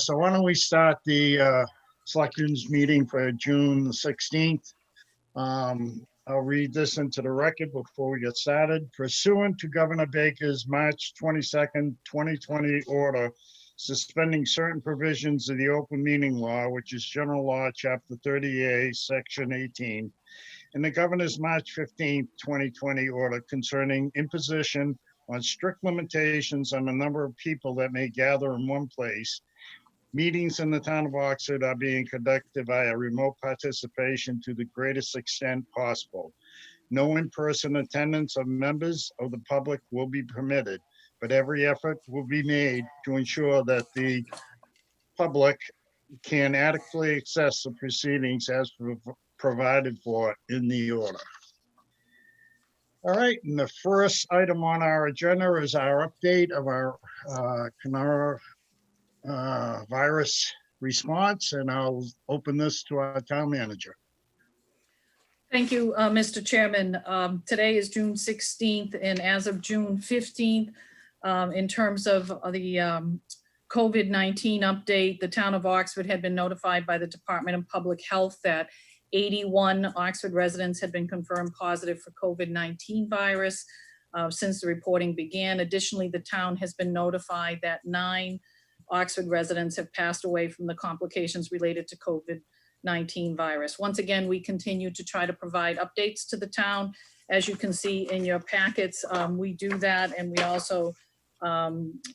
So why don't we start the Selectmen's meeting for June the 16th. I'll read this into the record before we get started. Pursuant to Governor Baker's March 22nd, 2020 order suspending certain provisions of the open meeting law, which is General Law, Chapter 30A, Section 18, and the Governor's March 15th, 2020 order concerning imposition on strict limitations on the number of people that may gather in one place. Meetings in the town of Oxford are being conducted via remote participation to the greatest extent possible. No in-person attendance of members of the public will be permitted, but every effort will be made to ensure that the public can adequately access the proceedings as provided for in the order. All right, and the first item on our agenda is our update of our coronavirus response, and I'll open this to our town manager. Thank you, Mr. Chairman. Today is June 16th, and as of June 15th, in terms of the COVID-19 update, the town of Oxford had been notified by the Department of Public Health that 81 Oxford residents had been confirmed positive for COVID-19 virus since the reporting began. Additionally, the town has been notified that 9 Oxford residents have passed away from the complications related to COVID-19 virus. Once again, we continue to try to provide updates to the town. As you can see in your packets, we do that, and we also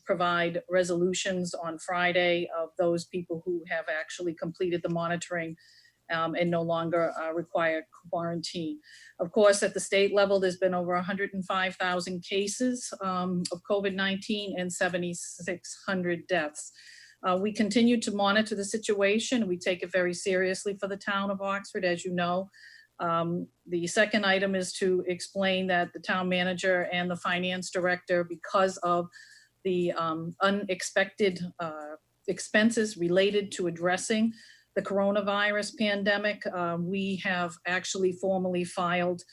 provide resolutions on Friday of those people who have actually completed the monitoring and no longer require quarantine. Of course, at the state level, there's been over 105,000 cases of COVID-19 and 7,600 deaths. We continue to monitor the situation. We take it very seriously for the town of Oxford, as you know. The second item is to explain that the town manager and the finance director, because of the unexpected expenses related to addressing the coronavirus pandemic, we have actually formally filed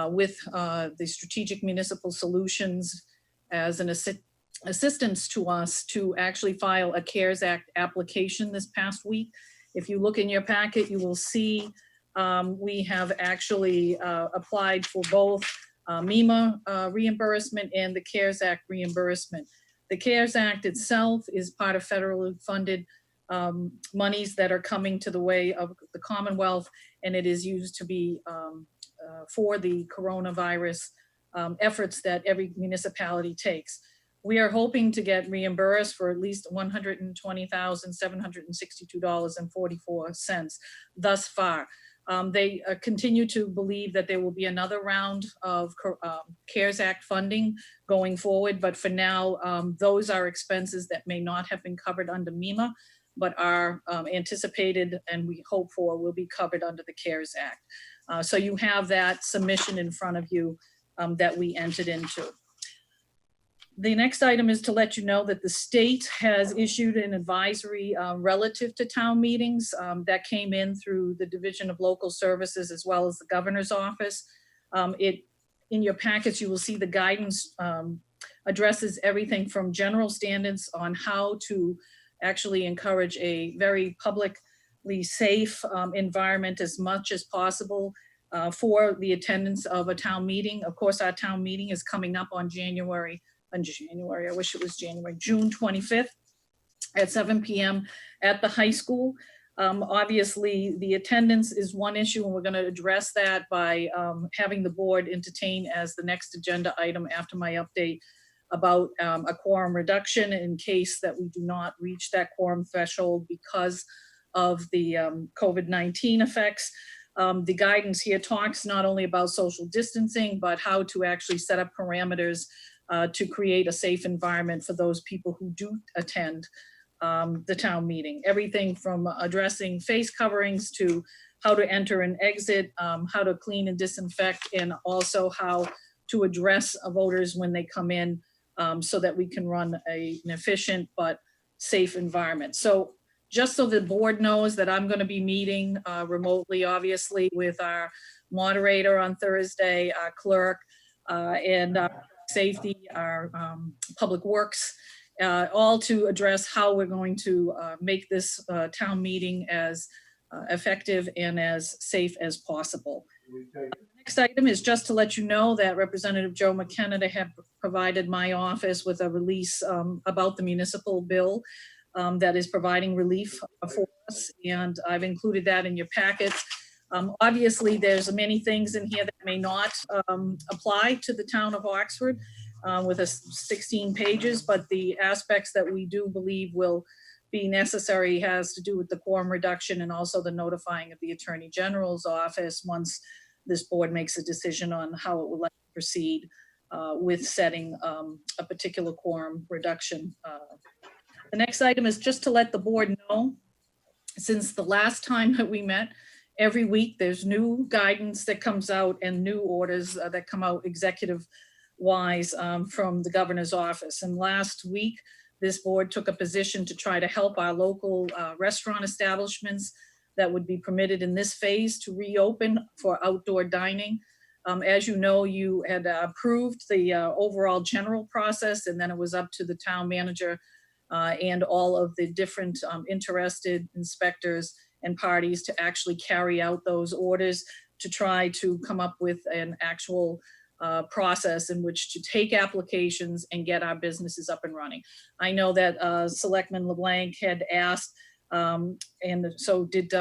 with the Strategic Municipal Solutions as an assistance to us to actually file a CARES Act application this past week. If you look in your packet, you will see we have actually applied for both MEMA reimbursement and the CARES Act reimbursement. The CARES Act itself is part of federally funded monies that are coming to the way of the Commonwealth, and it is used to be for the coronavirus efforts that every municipality takes. We are hoping to get reimbursed for at least $120,762.44 thus far. They continue to believe that there will be another round of CARES Act funding going forward, but for now, those are expenses that may not have been covered under MEMA, but are anticipated and we hope for will be covered under the CARES Act. So you have that submission in front of you that we entered into. The next item is to let you know that the state has issued an advisory relative to town meetings that came in through the Division of Local Services as well as the Governor's Office. In your packets, you will see the guidance addresses everything from general standards on how to actually encourage a very publicly safe environment as much as possible for the attendance of a town meeting. Of course, our town meeting is coming up on June 25th at 7 p.m. at the high school. Obviously, the attendance is one issue, and we're going to address that by having the board entertain as the next agenda item after my update about a quorum reduction in case that we do not reach that quorum threshold because of the COVID-19 effects. The guidance here talks not only about social distancing, but how to actually set up parameters to create a safe environment for those people who do attend the town meeting. Everything from addressing face coverings to how to enter and exit, how to clean and disinfect, and also how to address voters when they come in so that we can run an efficient but safe environment. So just so the board knows that I'm going to be meeting remotely, obviously, with our moderator on Thursday, our clerk, and our safety, our public works, all to address how we're going to make this town meeting as effective and as safe as possible. Next item is just to let you know that Representative Joe McKenna have provided my office with a release about the municipal bill that is providing relief for us, and I've included that in your packets. Obviously, there's many things in here that may not apply to the town of Oxford with 16 pages, but the aspects that we do believe will be necessary has to do with the quorum reduction and also the notifying of the Attorney General's office once this board makes a decision on how it would like to proceed with setting a particular quorum reduction. The next item is just to let the board know, since the last time that we met, every week there's new guidance that comes out and new orders that come out executive wise from the governor's office. And last week, this board took a position to try to help our local restaurant establishments that would be permitted in this phase to reopen for outdoor dining. As you know, you had approved the overall general process, and then it was up to the town manager and all of the different interested inspectors and parties to actually carry out those orders to try to come up with an actual process in which to take applications and get our businesses up and running. I know that Selectman LeBlanc had asked, and so did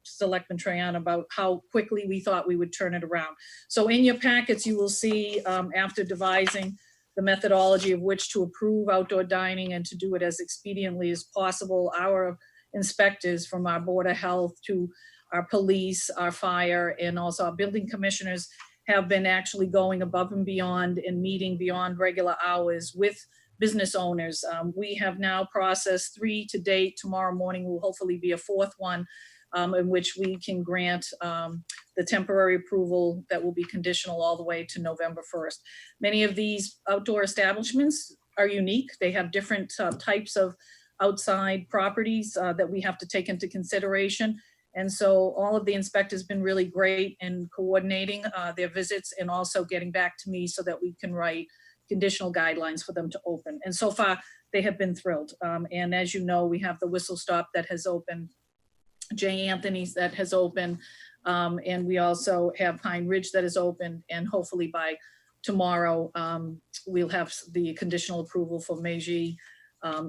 Selectman Trayan, about how quickly we thought we would turn it around. So in your packets, you will see after devising the methodology of which to approve outdoor dining and to do it as expediently as possible, our inspectors from our Board of Health to our police, our fire, and also our building commissioners have been actually going above and beyond and meeting beyond regular hours with business owners. We have now processed 3 to date. Tomorrow morning will hopefully be a 4th one in which we can grant the temporary approval that will be conditional all the way to November 1st. Many of these outdoor establishments are unique. They have different types of outside properties that we have to take into consideration. And so all of the inspectors have been really great in coordinating their visits and also getting back to me so that we can write conditional guidelines for them to open. And so far, they have been thrilled. And as you know, we have the Whistle Stop that has opened, J. Anthony's that has opened, and we also have Pine Ridge that is open. And hopefully by tomorrow, we'll have the conditional approval for Meiji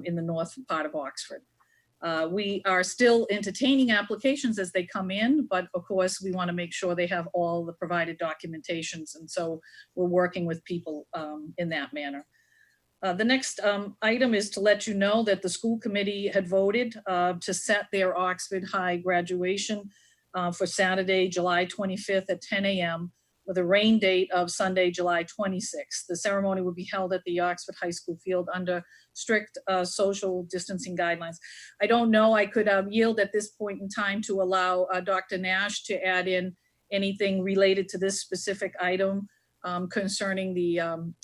in the north part of Oxford. We are still entertaining applications as they come in, but of course we want to make sure they have all the provided documentations. And so we're working with people in that manner. The next item is to let you know that the school committee had voted to set their Oxford High graduation for Saturday, July 25th at 10 a.m. with a rain date of Sunday, July 26th. The ceremony will be held at the Oxford High School field under strict social distancing guidelines. I don't know, I could yield at this point in time to allow Dr. Nash to add in anything related to this specific item concerning the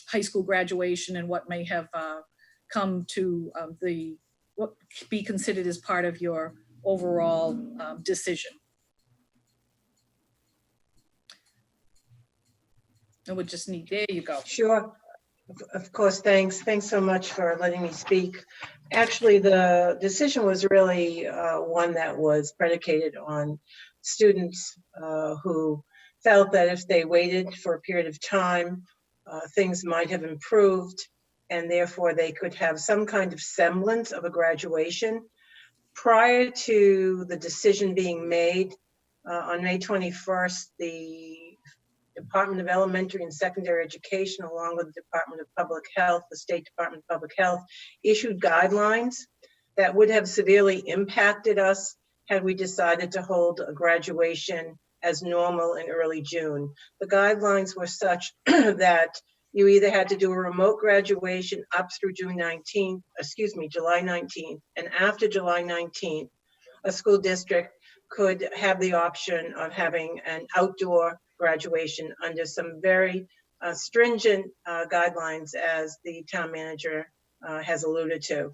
high school graduation and what may have come to what be considered as part of your overall decision. I would just need, there you go. Sure. Of course, thanks. Thanks so much for letting me speak. Actually, the decision was really one that was predicated on students who felt that if they waited for a period of time, things might have improved, and therefore they could have some kind of semblance of a graduation. Prior to the decision being made on May 21st, the Department of Elementary and Secondary Education, along with the Department of Public Health, the State Department of Public Health, issued guidelines that would have severely impacted us had we decided to hold a graduation as normal in early June. The guidelines were such that you either had to do a remote graduation up through July 19th, and after July 19th, a school district could have the option of having an outdoor graduation under some very stringent guidelines, as the town manager has alluded to.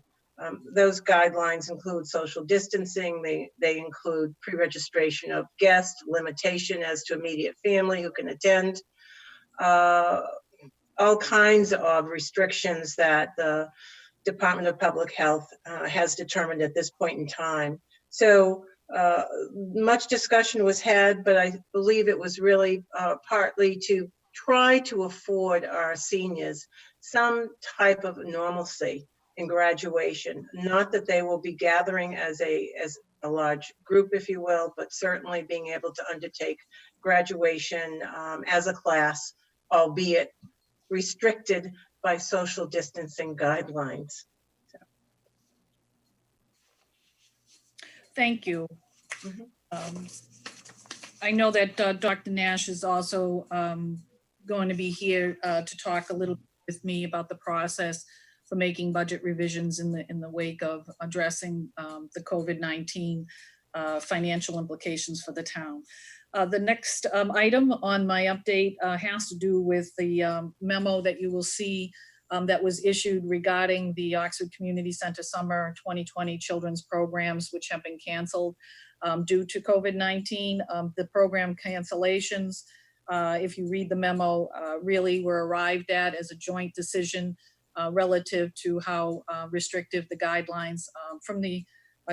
Those guidelines include social distancing. They include pre-registration of guests, limitation as to immediate family who can attend, all kinds of restrictions that the Department of Public Health has determined at this point in time. So much discussion was had, but I believe it was really partly to try to afford our seniors some type of normalcy in graduation. Not that they will be gathering as a large group, if you will, but certainly being able to undertake graduation as a class, albeit restricted by social distancing guidelines. Thank you. Mhm. I know that Dr. Nash is also going to be here to talk a little with me about the process for making budget revisions in the wake of addressing the COVID-19 financial implications for the town. The next item on my update has to do with the memo that you will see that was issued regarding the Oxford Community Center Summer 2020 children's programs, which have been canceled due to COVID-19. The program cancellations, if you read the memo, really were arrived at as a joint decision relative to how restrictive the guidelines from the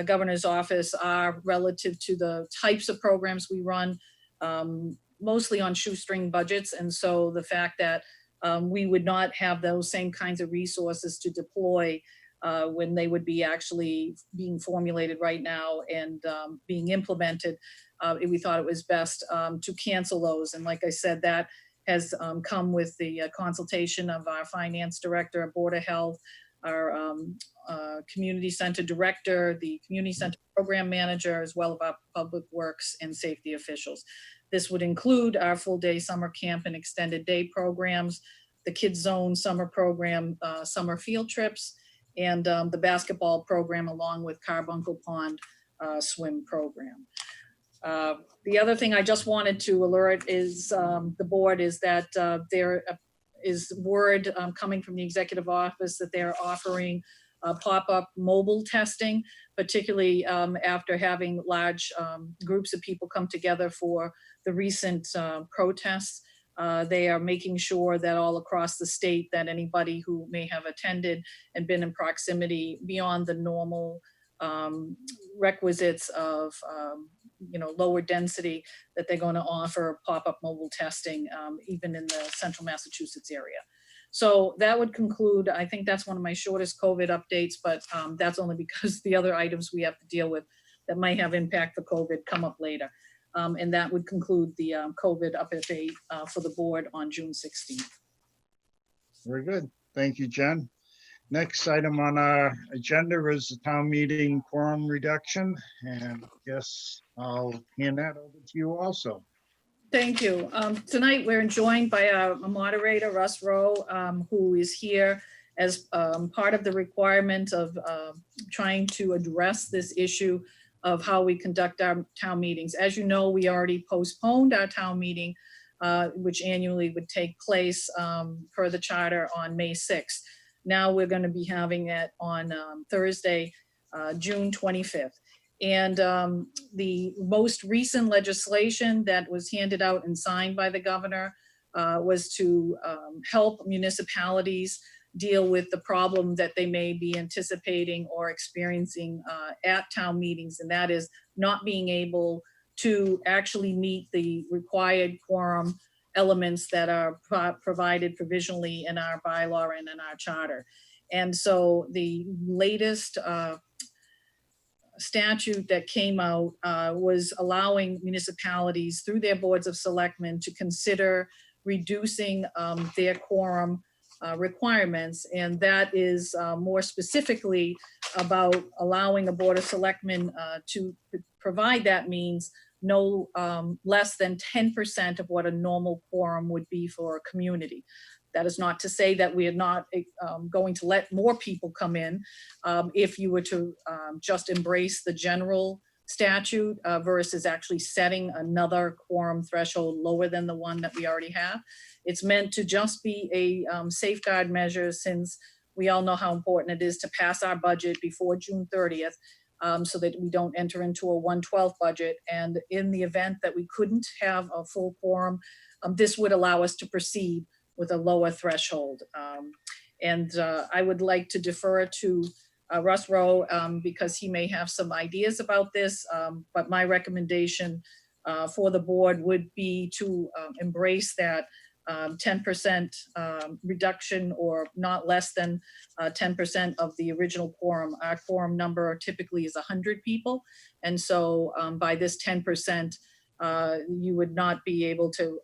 governor's office are relative to the types of programs we run, mostly on shoestring budgets. And so the fact that we would not have those same kinds of resources to deploy when they would be actually being formulated right now and being implemented, we thought it was best to cancel those. And like I said, that has come with the consultation of our finance director, our Board of Health, our community center director, the community center program manager, as well as our public works and safety officials. This would include our full day summer camp and extended day programs, the Kids Zone summer program, summer field trips, and the basketball program, along with Carbuncle Pond swim program. The other thing I just wanted to alert is the board is that there is word coming from the executive office that they're offering pop-up mobile testing, particularly after having large groups of people come together for the recent protests. They are making sure that all across the state that anybody who may have attended and been in proximity beyond the normal requisites of lower density, that they're going to offer pop-up mobile testing even in the central Massachusetts area. So that would conclude. I think that's one of my shortest COVID updates, but that's only because the other items we have to deal with that might have impact for COVID come up later. And that would conclude the COVID update for the board on June 16th. Very good. Thank you, Jen. Next item on our agenda is the town meeting quorum reduction, and I guess I'll hand that over to you also. Thank you. Tonight we're joined by a moderator, Russ Rowe, who is here as part of the requirement of trying to address this issue of how we conduct our town meetings. As you know, we already postponed our town meeting, which annually would take place per the charter on May 6th. Now we're going to be having it on Thursday, June 25th. And the most recent legislation that was handed out and signed by the governor was to help municipalities deal with the problem that they may be anticipating or experiencing at town meetings, and that is not being able to actually meet the required quorum elements that are provided provisionally in our bylaw and in our charter. And so the latest statute that came out was allowing municipalities through their boards of selectmen to consider reducing their quorum requirements. And that is more specifically about allowing a board of selectmen to provide that means no less than 10% of what a normal quorum would be for a community. That is not to say that we are not going to let more people come in if you were to just embrace the general statute versus actually setting another quorum threshold lower than the one that we already have. It's meant to just be a safeguard measure, since we all know how important it is to pass our budget before June 30th. So that we don't enter into a 1/12 budget. And in the event that we couldn't have a full quorum, this would allow us to proceed with a lower threshold. And I would like to defer to Russ Rowe because he may have some ideas about this. But my recommendation for the board would be to embrace that 10% reduction, or not less than 10% of the original quorum. Our quorum number typically is 100 people. And so by this 10%, you would not be able to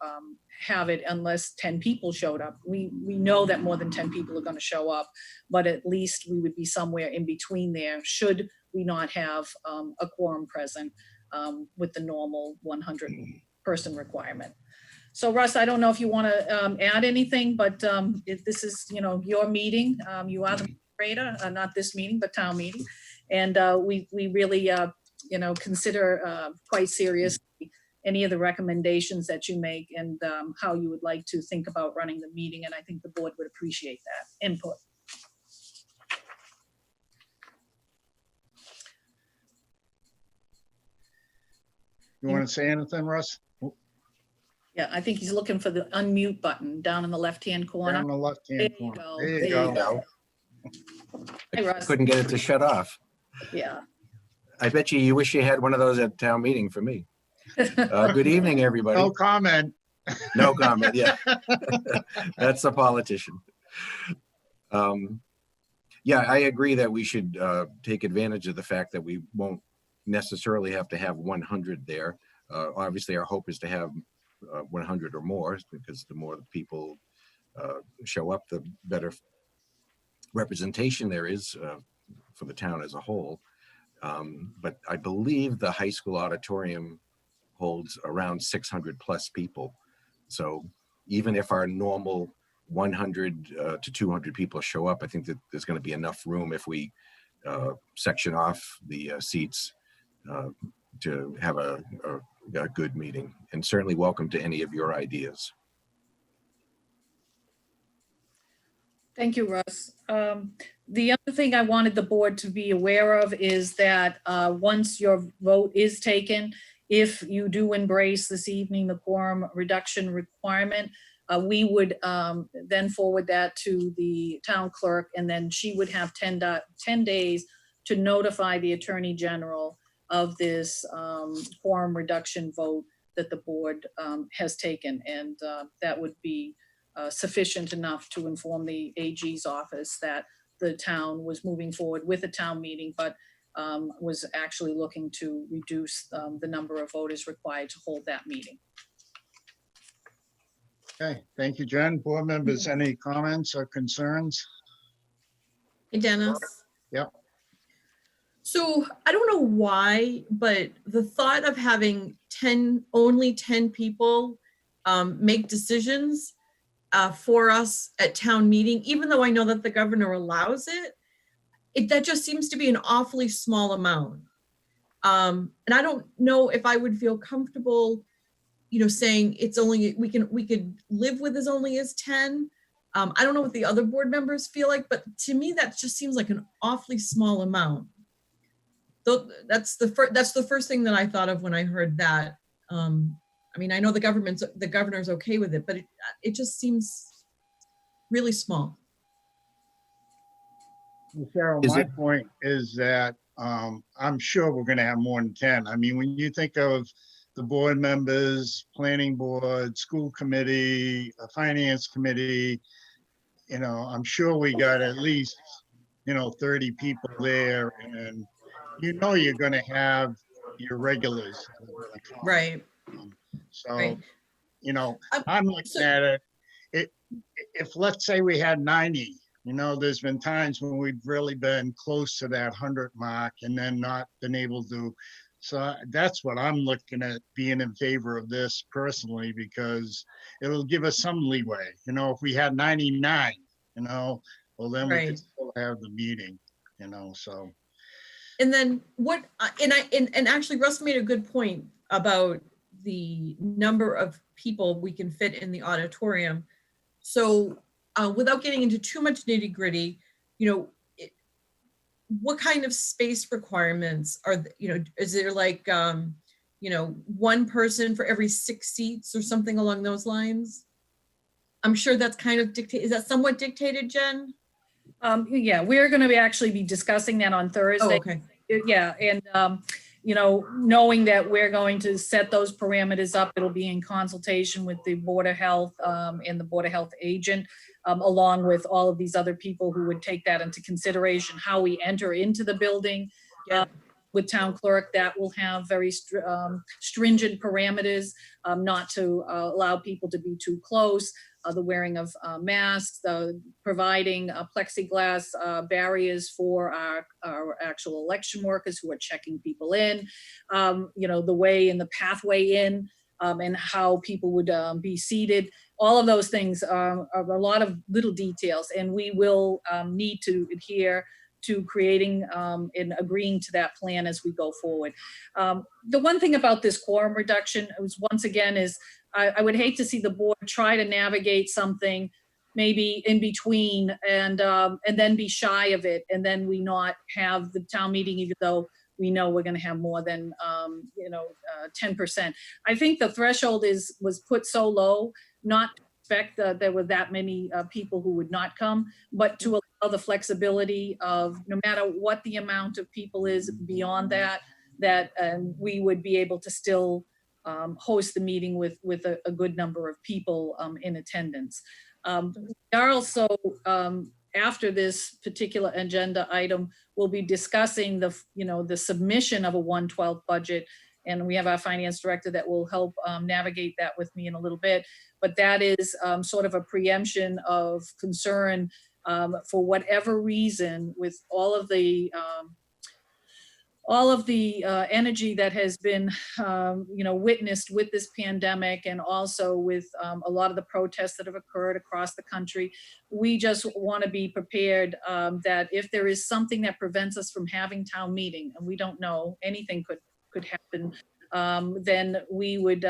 have it unless 10 people showed up. We know that more than 10 people are going to show up, but at least we would be somewhere in between there should we not have a quorum present with the normal 100 person requirement. So Russ, I don't know if you want to add anything, but if this is, your meeting, you are the moderator, not this meeting, but town meeting. And we really, consider quite seriously any of the recommendations that you make and how you would like to think about running the meeting. And I think the board would appreciate that input. You want to say anything, Russ? Yeah, I think he's looking for the unmute button down in the left-hand corner. Down the left-hand There you corner. go. There you There you go. go. Hey, Russ. Couldn't get it to shut off. Yeah. I bet you wish you had one of those at town meeting for me. Good evening, everybody. No comment. No comment, yeah. That's a politician. Yeah, I agree that we should take advantage of the fact that we won't necessarily have to have 100 there. Obviously, our hope is to have 100 or more, because the more people show up, the better representation there is for the town as a whole. But I believe the high school auditorium holds around 600 plus people. So even if our normal 100 to 200 people show up, I think that there's going to be enough room if we section off the seats to have a good meeting. And certainly welcome to any of your ideas. Thank you, Russ. The other thing I wanted the board to be aware of is that once your vote is taken, if you do embrace this evening the quorum reduction requirement, we would then forward that to the town clerk, and then she would have 10 days to notify the Attorney General of this quorum reduction vote that the board has taken. And that would be sufficient enough to inform the AG's office that the town was moving forward with a town meeting, but was actually looking to reduce the number of voters required to hold that meeting. Okay, thank you, Jen. Board members, any comments or concerns? Hey, Dennis. Yep. So I don't know why, but the thought of having only 10 people make decisions for us at town meeting, even though I know that the governor allows it, that just seems to be an awfully small amount. And I don't know if I would feel comfortable, saying it's only, we could live with as only as 10. I don't know what the other board members feel like, but to me, that just seems like an awfully small amount. So that's the first thing that I thought of when I heard that. I mean, I know the governor's okay with it, but it just seems really small. Cheryl, my point is that I'm sure we're going to have more than 10. I mean, when you think of the board members, planning board, school committee, finance committee, I'm sure we got at least, 30 people there, and you're going to have your regulars. Right. So, Right. I'm looking at it. If let's say we had 90, there's been times when we've really been close to that 100 mark and then not been able to. So that's what I'm looking at, being in favor of this personally, because it'll give us some leeway. If we had 99, well, then we could still have the meeting, so. And then and actually Russ made a good point about the number of people we can fit in the auditorium. So without getting into too much nitty gritty, what kind of space requirements are, is there like, one person for every 6 seats or something along those lines? I'm sure that's kind of dictated. Is that somewhat dictated, Jen? Yeah, we're going to actually be discussing that on Oh, Thursday. okay. Yeah, and, you know, knowing that we're going to set those parameters up, it'll be in consultation with the Board of Health and the Board of Health agent, along with all of these other people who would take that into consideration, how we enter into the building. Yeah. With town clerk, that will have very stringent parameters, not to allow people to be too close, the wearing of masks, providing plexiglass barriers for our actual election workers who are checking people in, you know, the way and the pathway in, and how people would be seated. All of those things are a lot of little details, and we will need to adhere to creating and agreeing to that plan as we go forward. The one thing about this quorum reduction was, once again, is I would hate to see the board try to navigate something maybe in between and then be shy of it, and then we not have the town meeting, even though we know we're going to have more than 10%. I think the threshold was put so low, not to expect that there were that many people who would not come, but to allow the flexibility of, no matter what the amount of people is beyond that we would be able to still host the meeting with a good number of people in attendance. We are also, after this particular agenda item, we'll be discussing the submission of a 1/12 budget. And we have our finance director that will help navigate that with me in a little bit. But that is sort of a preemption of concern for whatever reason, with all of the energy that has been, witnessed with this pandemic, and also with a lot of the protests that have occurred across the country. We just want to be prepared that if there is something that prevents us from having town meeting, and we don't know, anything could happen, then we would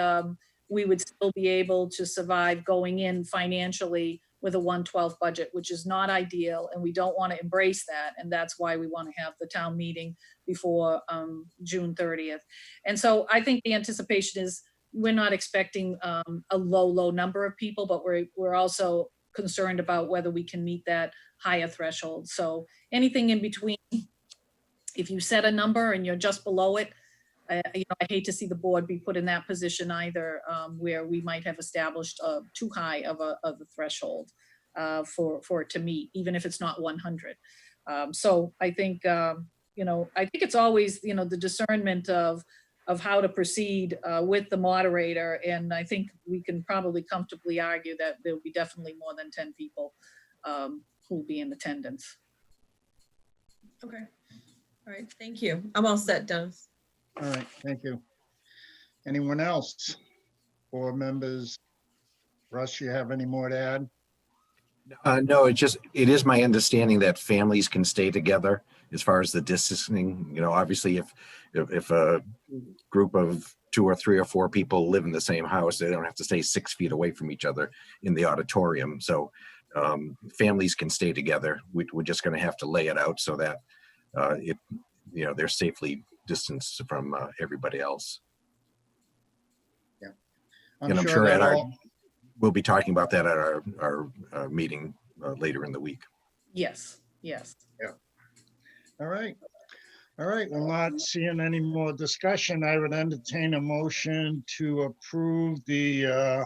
still be able to survive going in financially with a 1/12 budget, which is not ideal, and we don't want to embrace that. And that's why we want to have the town meeting before June 30th. And so I think the anticipation is, we're not expecting a low number of people, but we're also concerned about whether we can meet that higher threshold. So anything in between, if you set a number and you're just below it, I hate to see the board be put in that position either, where we might have established too high of a threshold for it to meet, even if it's not 100. So I think, it's always, the discernment of how to proceed with the moderator. And I think we can probably comfortably argue that there'll be definitely more than 10 people who will be in attendance. Okay. All right. Thank you. I'm all set, Dennis. All right, thank you. Anyone else? Board members? Russ, you have any more to add? No, it is my understanding that families can stay together as far as the distancing. Obviously if a group of 2 or 3 or 4 people live in the same house, they don't have to stay 6 feet away from each other in the auditorium. So families can stay together. We're just going to have to lay it out so that they're safely distanced from everybody else. Yeah, And I'm sure we'll be talking about that at our meeting later in the week. Yes. Yeah. All right. Well, not seeing any more discussion, I would entertain a motion to approve the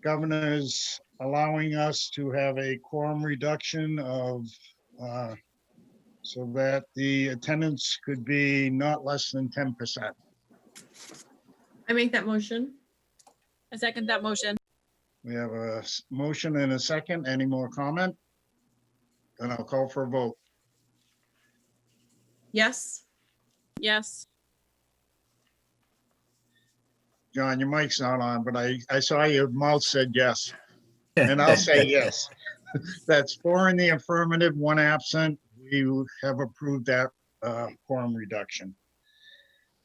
governor's allowing us to have a quorum reduction of so that the attendance could be not less than 10%. I make that motion. I second that motion. We have a motion and a second. Any more comment? Then I'll call for a vote. Yes. Yes. John, your mic's not on, but I saw your mouth said yes. And I'll say yes. That's 4 in the affirmative, 1 absent. We have approved that quorum reduction.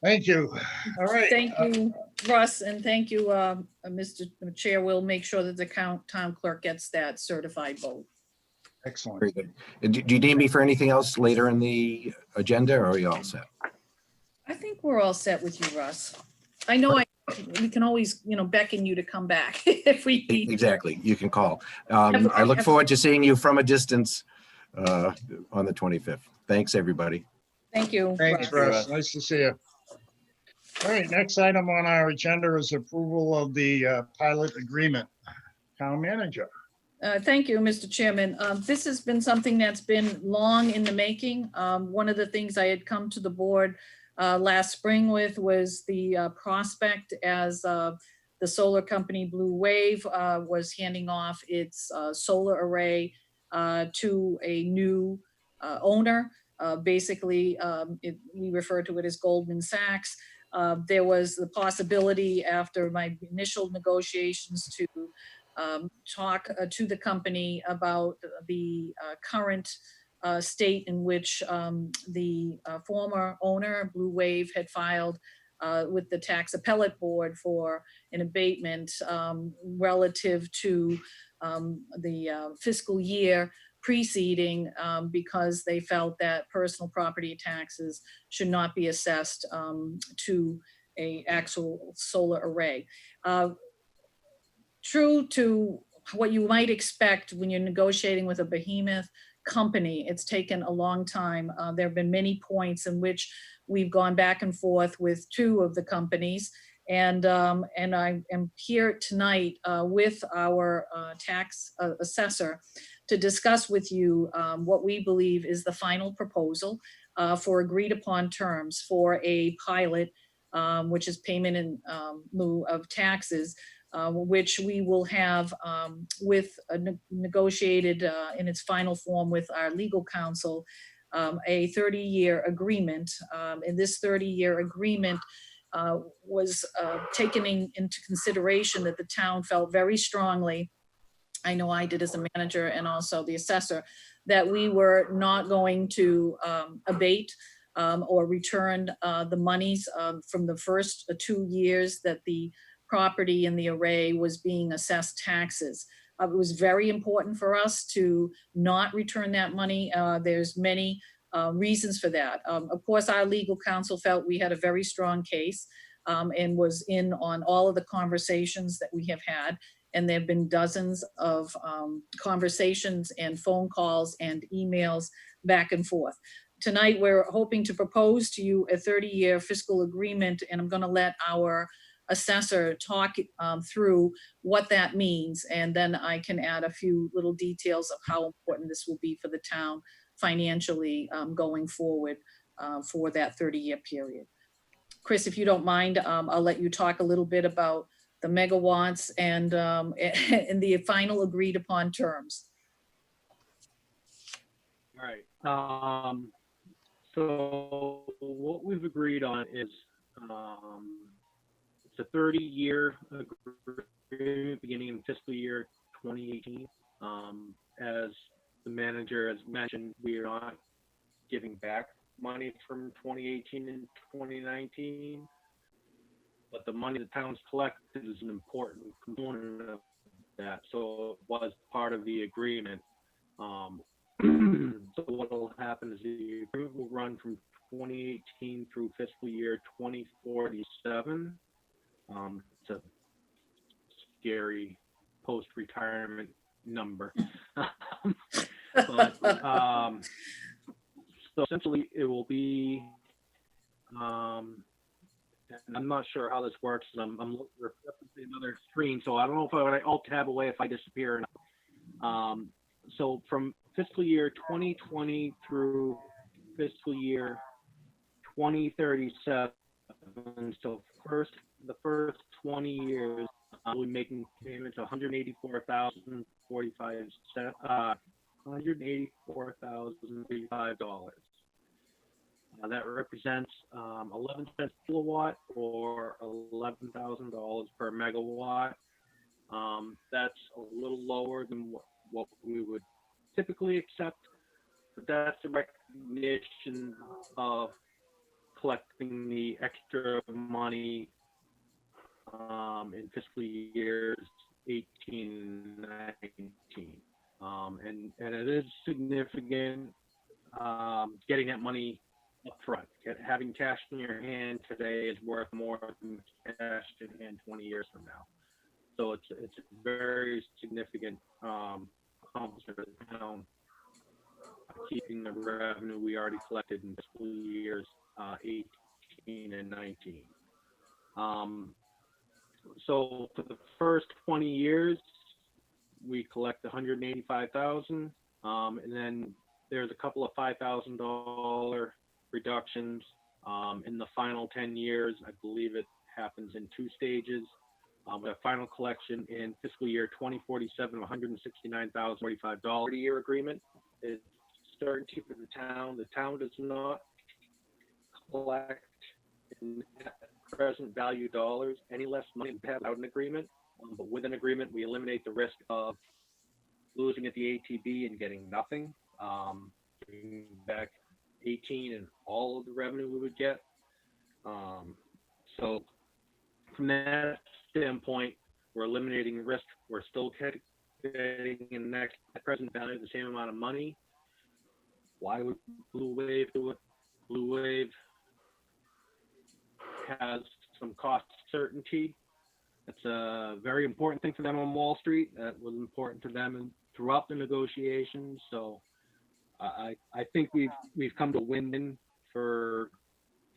Thank you. All right. Thank you, Russ, and thank you, Mr. Chair. We'll make sure that the town clerk gets that certified vote. Excellent. Very good. And do you need me for anything else later in the agenda, or are you all set? I think we're all set with you, Russ. I know we can always, beckon you to come back if we need. Exactly. You can call. I look forward to seeing you from a distance on the 25th. Thanks, everybody. Thank you. Thanks, Russ. Russ. Nice to see you. All right, next item on our agenda is approval of the pilot agreement. Town manager. Thank you, Mr. Chairman. This has been something that's been long in the making. One of the things I had come to the board last spring with was the prospect as the solar company Blue Wave was handing off its solar array to a new owner. Basically, we refer to it as Goldman Sachs. There was the possibility after my initial negotiations to talk to the company about the current state in which the former owner, Blue Wave, had filed with the tax appellate board for an abatement relative to the fiscal year preceding because they felt that personal property taxes should not be assessed to a actual solar array. True to what you might expect when you're negotiating with a behemoth company, it's taken a long time. There have been many points in which we've gone back and forth with two of the companies. And I am here tonight with our tax assessor to discuss with you what we believe is the final proposal for agreed upon terms for a pilot, which is payment in lieu of taxes, which we will have with negotiated in its final form with our legal counsel, a 30-year agreement. And this 30-year agreement was taken into consideration that the town felt very strongly, I know I did as a manager and also the assessor, that we were not going to abate or return the monies from the first 2 years that the property in the array was being assessed taxes. It was very important for us to not return that money. There's many reasons for that. Of course, our legal counsel felt we had a very strong case and was in on all of the conversations that we have had. And there have been dozens of conversations and phone calls and emails back and forth. Tonight, we're hoping to propose to you a 30-year fiscal agreement, and I'm going to let our assessor talk through what that means, and then I can add a few little details of how important this will be for the town financially going forward for that 30-year period. Chris, if you don't mind, I'll let you talk a little bit about the megawatts and the final agreed upon terms. All right. So what we've agreed on is it's a 30-year agreement beginning in fiscal year 2018. As the manager has mentioned, we are not giving back money from 2018 and 2019, but the money the town's collected is an important component of that. So it was part of the agreement. So what will happen is the agreement will run from 2018 through fiscal year 2047. It's a scary post-retirement number. But so essentially it will be, and I'm not sure how this works, and I'm looking for another screen, so I don't know if I alt tab away if I disappear or not. So from fiscal year 2020 through fiscal year 2037, so the first 20 years, we'll be making payments of $184,035. That represents 11 cents per kilowatt or $11,000 per megawatt. That's a little lower than what we would typically accept, but that's a recognition of collecting the extra money in fiscal years 18 and 19. And it is significant getting that money up front. Having cash in your hand today is worth more than cash in hand 20 years from now. So it's a very significant accomplishment of the town. keeping the revenue we already collected in fiscal years 18 and 19. So for the first 20 years, we collect 185,000, and then there's a couple of $5,000 reductions in the final 10 years. I believe it happens in 2 stages. With a final collection in fiscal year 2047 of $169,045 a year agreement. It's certainty for the town. The town does not collect in present value dollars any less money than we have without an agreement. But with an agreement, we eliminate the risk of losing at the ATB and getting nothing. Giving back 18 and all of the revenue we would get. So from that standpoint, we're eliminating risk. We're still getting in next present value the same amount of money. Why would Blue Wave do it? Blue Wave has some cost certainty. That's a very important thing for them on Wall Street. That was important to them throughout the negotiations. So I think we've come to win-win for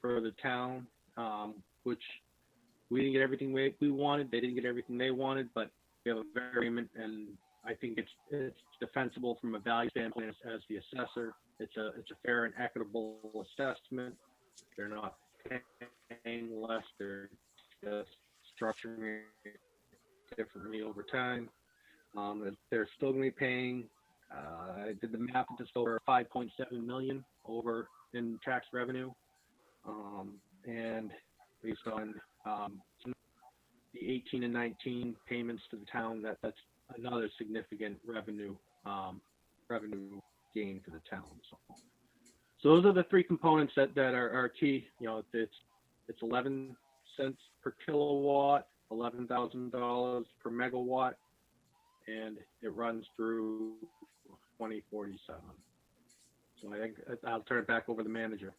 the town, which we didn't get everything we wanted. They didn't get everything they wanted, but we have a very agreement, and I think it's defensible from a value standpoint as the assessor. It's a fair and equitable assessment. They're not paying less. They're just structuring it differently over time. They're still going to be paying. I did the math, just over 5.7 million over in tax revenue, and based on the 18 and 19 payments to the town, that's another significant revenue gain for the town. So those are the 3 components that are key. You know, it's 11 cents per kilowatt, $11,000 per megawatt, and it runs through 2047. So I think I'll turn it back over to the manager.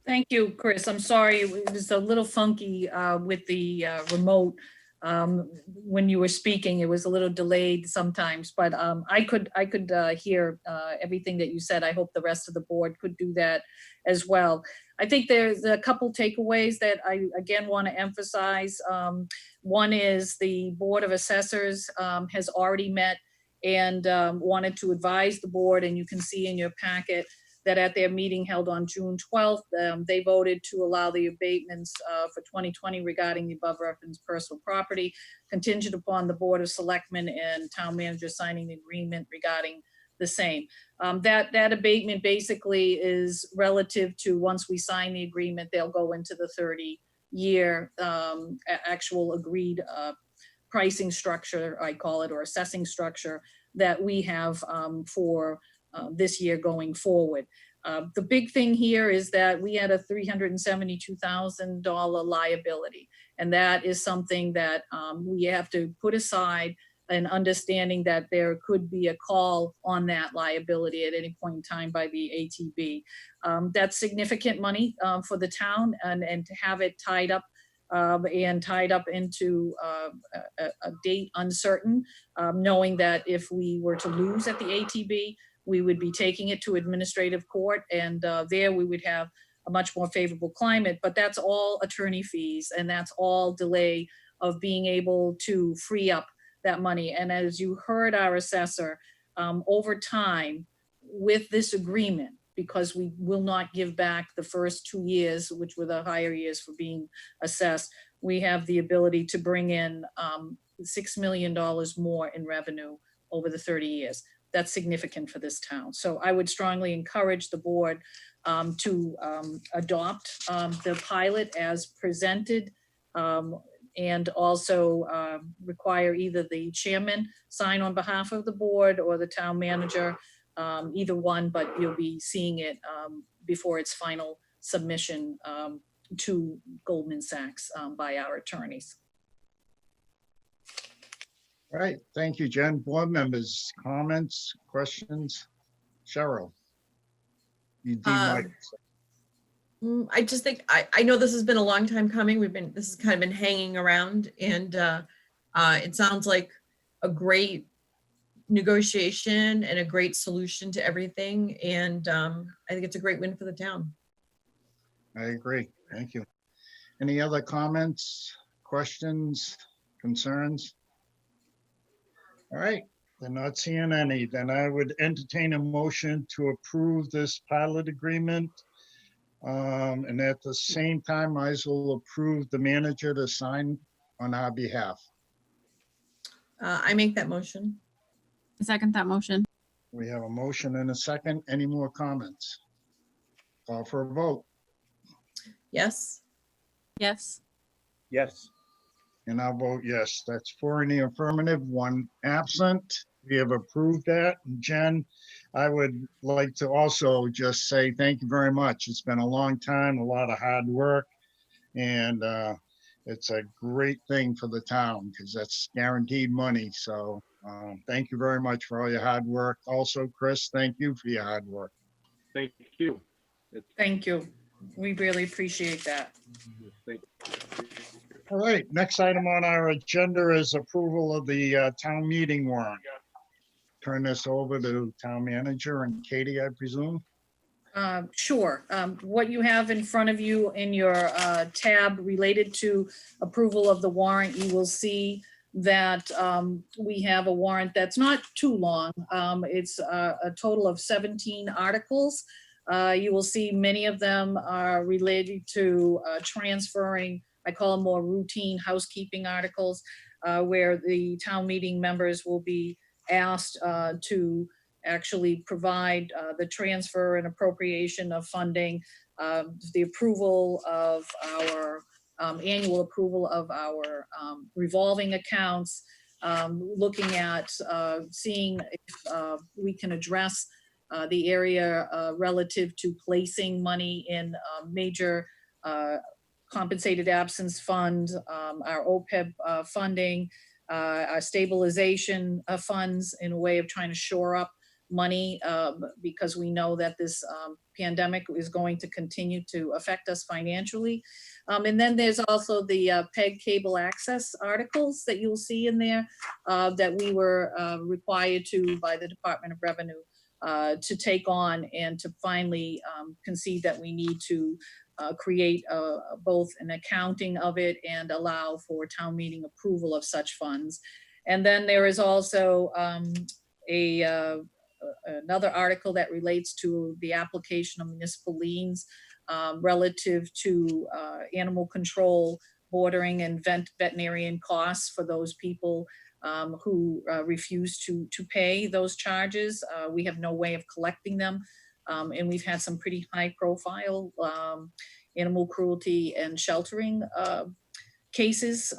Thank you, Chris. I'm sorry, it was a little funky with the remote. When you were speaking, it was a little delayed sometimes, but I could hear everything that you said. I hope the rest of the board could do that as well. I think there's a couple takeaways that I again want to emphasize. One is the Board of Assessors has already met and wanted to advise the board, and you can see in your packet that at their meeting held on June 12th, they voted to allow the abatements for 2020 regarding the above referenced personal property, contingent upon the Board of Selectmen and Town Manager signing the agreement regarding the same. That abatement basically is relative to once we sign the agreement, they'll go into the 30-year actual agreed pricing structure, I call it, or assessing structure that we have for this year going forward. The big thing here is that we had a $372,000 liability, and that is something that we have to put aside, and understanding that there could be a call on that liability at any point in time by the ATB. That's significant money for the town, and to have it tied up into a date uncertain, knowing that if we were to lose at the ATB, we would be taking it to administrative court, and there we would have a much more favorable climate, but that's all attorney fees, and that's all delay of being able to free up that money. And as you heard our assessor, over time with this agreement, because we will not give back the first 2 years, which were the higher years for being assessed, we have the ability to bring in $6 million more in revenue over the 30 years. That's significant for this town. So I would strongly encourage the board to adopt the pilot as presented, and also require either the chairman sign on behalf of the board or the town manager, either one, but you'll be seeing it before its final submission to Goldman Sachs by our attorneys. All right, thank you, Jen. Board members, comments, questions? Cheryl? You do like. I just think, I know this has been a long time coming. This has kind of been hanging around, and it sounds like a great negotiation and a great solution to everything. And I think it's a great win for the town. I agree. Thank you. Any other comments, questions, concerns? All right, they're not seeing any. Then I would entertain a motion to approve this pilot agreement. And at the same time, I as well approve the manager to sign on our behalf. I make that motion. I second that motion. We have a motion and a second. Any more comments? Call for a vote. Yes. Yes. Yes. And I'll vote yes. That's 4 in the affirmative, 1 absent. We have approved that. And Jen, I would like to also just say thank you very much. It's been a long time, a lot of hard work. And it's a great thing for the town because that's guaranteed money. So thank you very much for all your hard work. Also, Chris, thank you for your hard work. Thank you. Thank you. We really appreciate that. Thank All right, next item on our agenda is approval of the town meeting warrant. Turn this over to town manager and Katie, I presume. Sure. What you have in front of you in your tab related to approval of the warrant, you will see that we have a warrant that's not too long. It's a total of 17 articles. You will see many of them are related to transferring, I call them more routine housekeeping articles, where the town meeting members will be asked to actually provide the transfer and appropriation of funding, the approval of our annual approval of our revolving accounts, looking at seeing if we can address the area relative to placing money in major compensated absence fund, our OPEB funding, our stabilization funds in a way of trying to shore up money because we know that this pandemic is going to continue to affect us financially. And then there's also the PEG cable access articles that you'll see in there that we were required to by the Department of Revenue to take on and to finally concede that we need to create both an accounting of it and allow for town meeting approval of such funds. And then there is also another article that relates to the application of municipal liens relative to animal control, bordering and veterinarian costs for those people who refuse to pay those charges. We have no way of collecting them. And we've had some pretty high profile animal cruelty and sheltering cases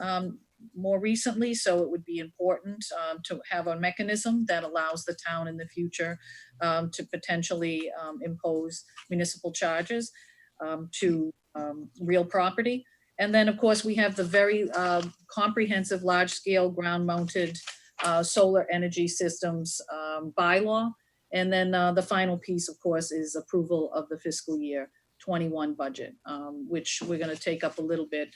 more recently. So it would be important to have a mechanism that allows the town in the future to potentially impose municipal charges to real property. And then, of course, we have the very comprehensive large-scale ground-mounted solar energy systems bylaw. And then the final piece, of course, is approval of the fiscal year 21 budget, which we're going to take up a little bit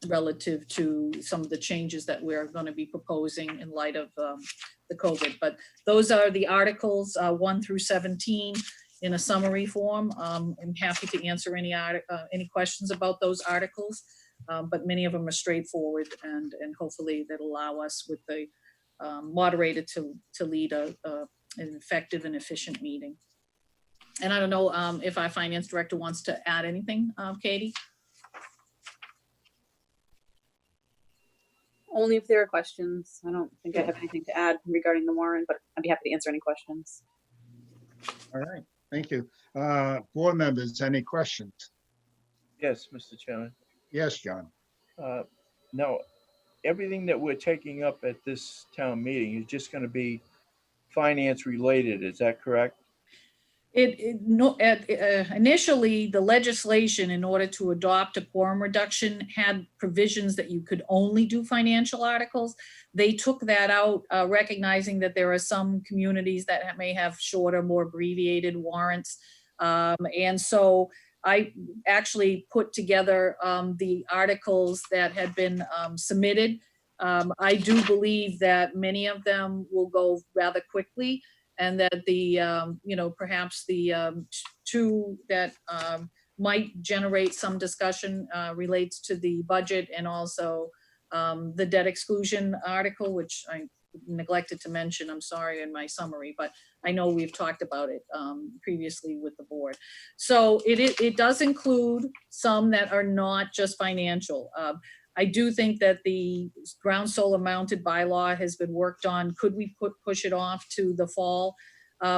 relative to some of the changes that we're going to be proposing in light of the COVID. But those are the articles 1 through 17 in a summary form. I'm happy to answer any questions about those articles, but many of them are straightforward and hopefully that allow us with the moderator to lead an effective and efficient meeting. And I don't know if our finance director wants to add anything, Katie? Only if there are questions. I don't think I have anything to add regarding the warrant, but I'd be happy to answer any questions. All right, thank you. Board members, any questions? Yes, Mr. Chairman. Yes, John. Now, everything that we're taking up at this town meeting is just going to be finance related. Is that correct? Initially, the legislation, in order to adopt a quorum reduction, had provisions that you could only do financial articles. They took that out, recognizing that there are some communities that may have shorter, more abbreviated warrants. And so I actually put together the articles that had been submitted I do believe that many of them will go rather quickly, and that perhaps the two that might generate some discussion relates to the budget and also the debt exclusion article, which I neglected to mention, I'm sorry, in my summary, but I know we've talked about it previously with the board. So it does include some that are not just financial. I do think that the ground solar mounted bylaw has been worked on. Could we push it off to the fall?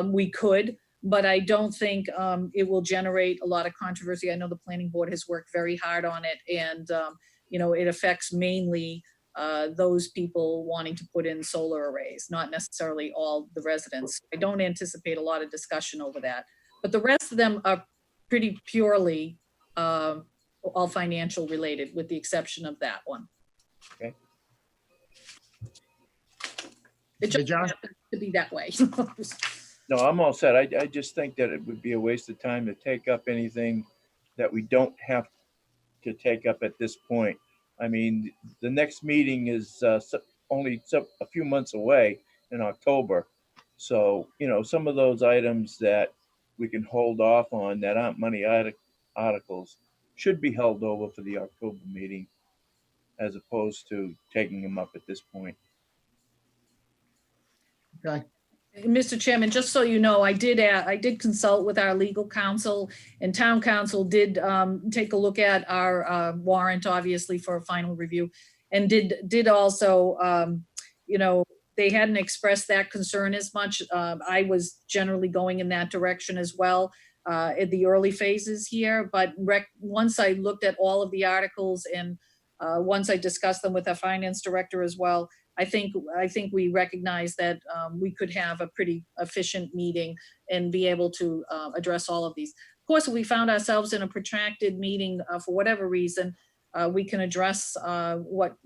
We could, but I don't think it will generate a lot of controversy. I know the planning board has worked very hard on it, and it affects mainly those people wanting to put in solar arrays, not necessarily all the residents. I don't anticipate a lot of discussion over that, but the rest of them are pretty purely all financial related, with the exception of that one. Okay. It just John? happens to be that way. No, I'm all set. I just think that it would be a waste of time to take up anything that we don't have to take up at this point. I mean, the next meeting is only a few months away in October. So, some of those items that we can hold off on that aren't money articles should be held over for the October meeting, as opposed to taking them up at this point. Okay, Mr. Chairman, just so you know, I did consult with our legal counsel, and town council did take a look at our warrant, obviously, for a final review, and did also, they hadn't expressed that concern as much. I was generally going in that direction as well at the early phases here, but once I looked at all of the articles and once I discussed them with our finance director as well, I think we recognize that we could have a pretty efficient meeting and be able to address all of these. Of course, if we found ourselves in a protracted meeting for whatever reason, we can address what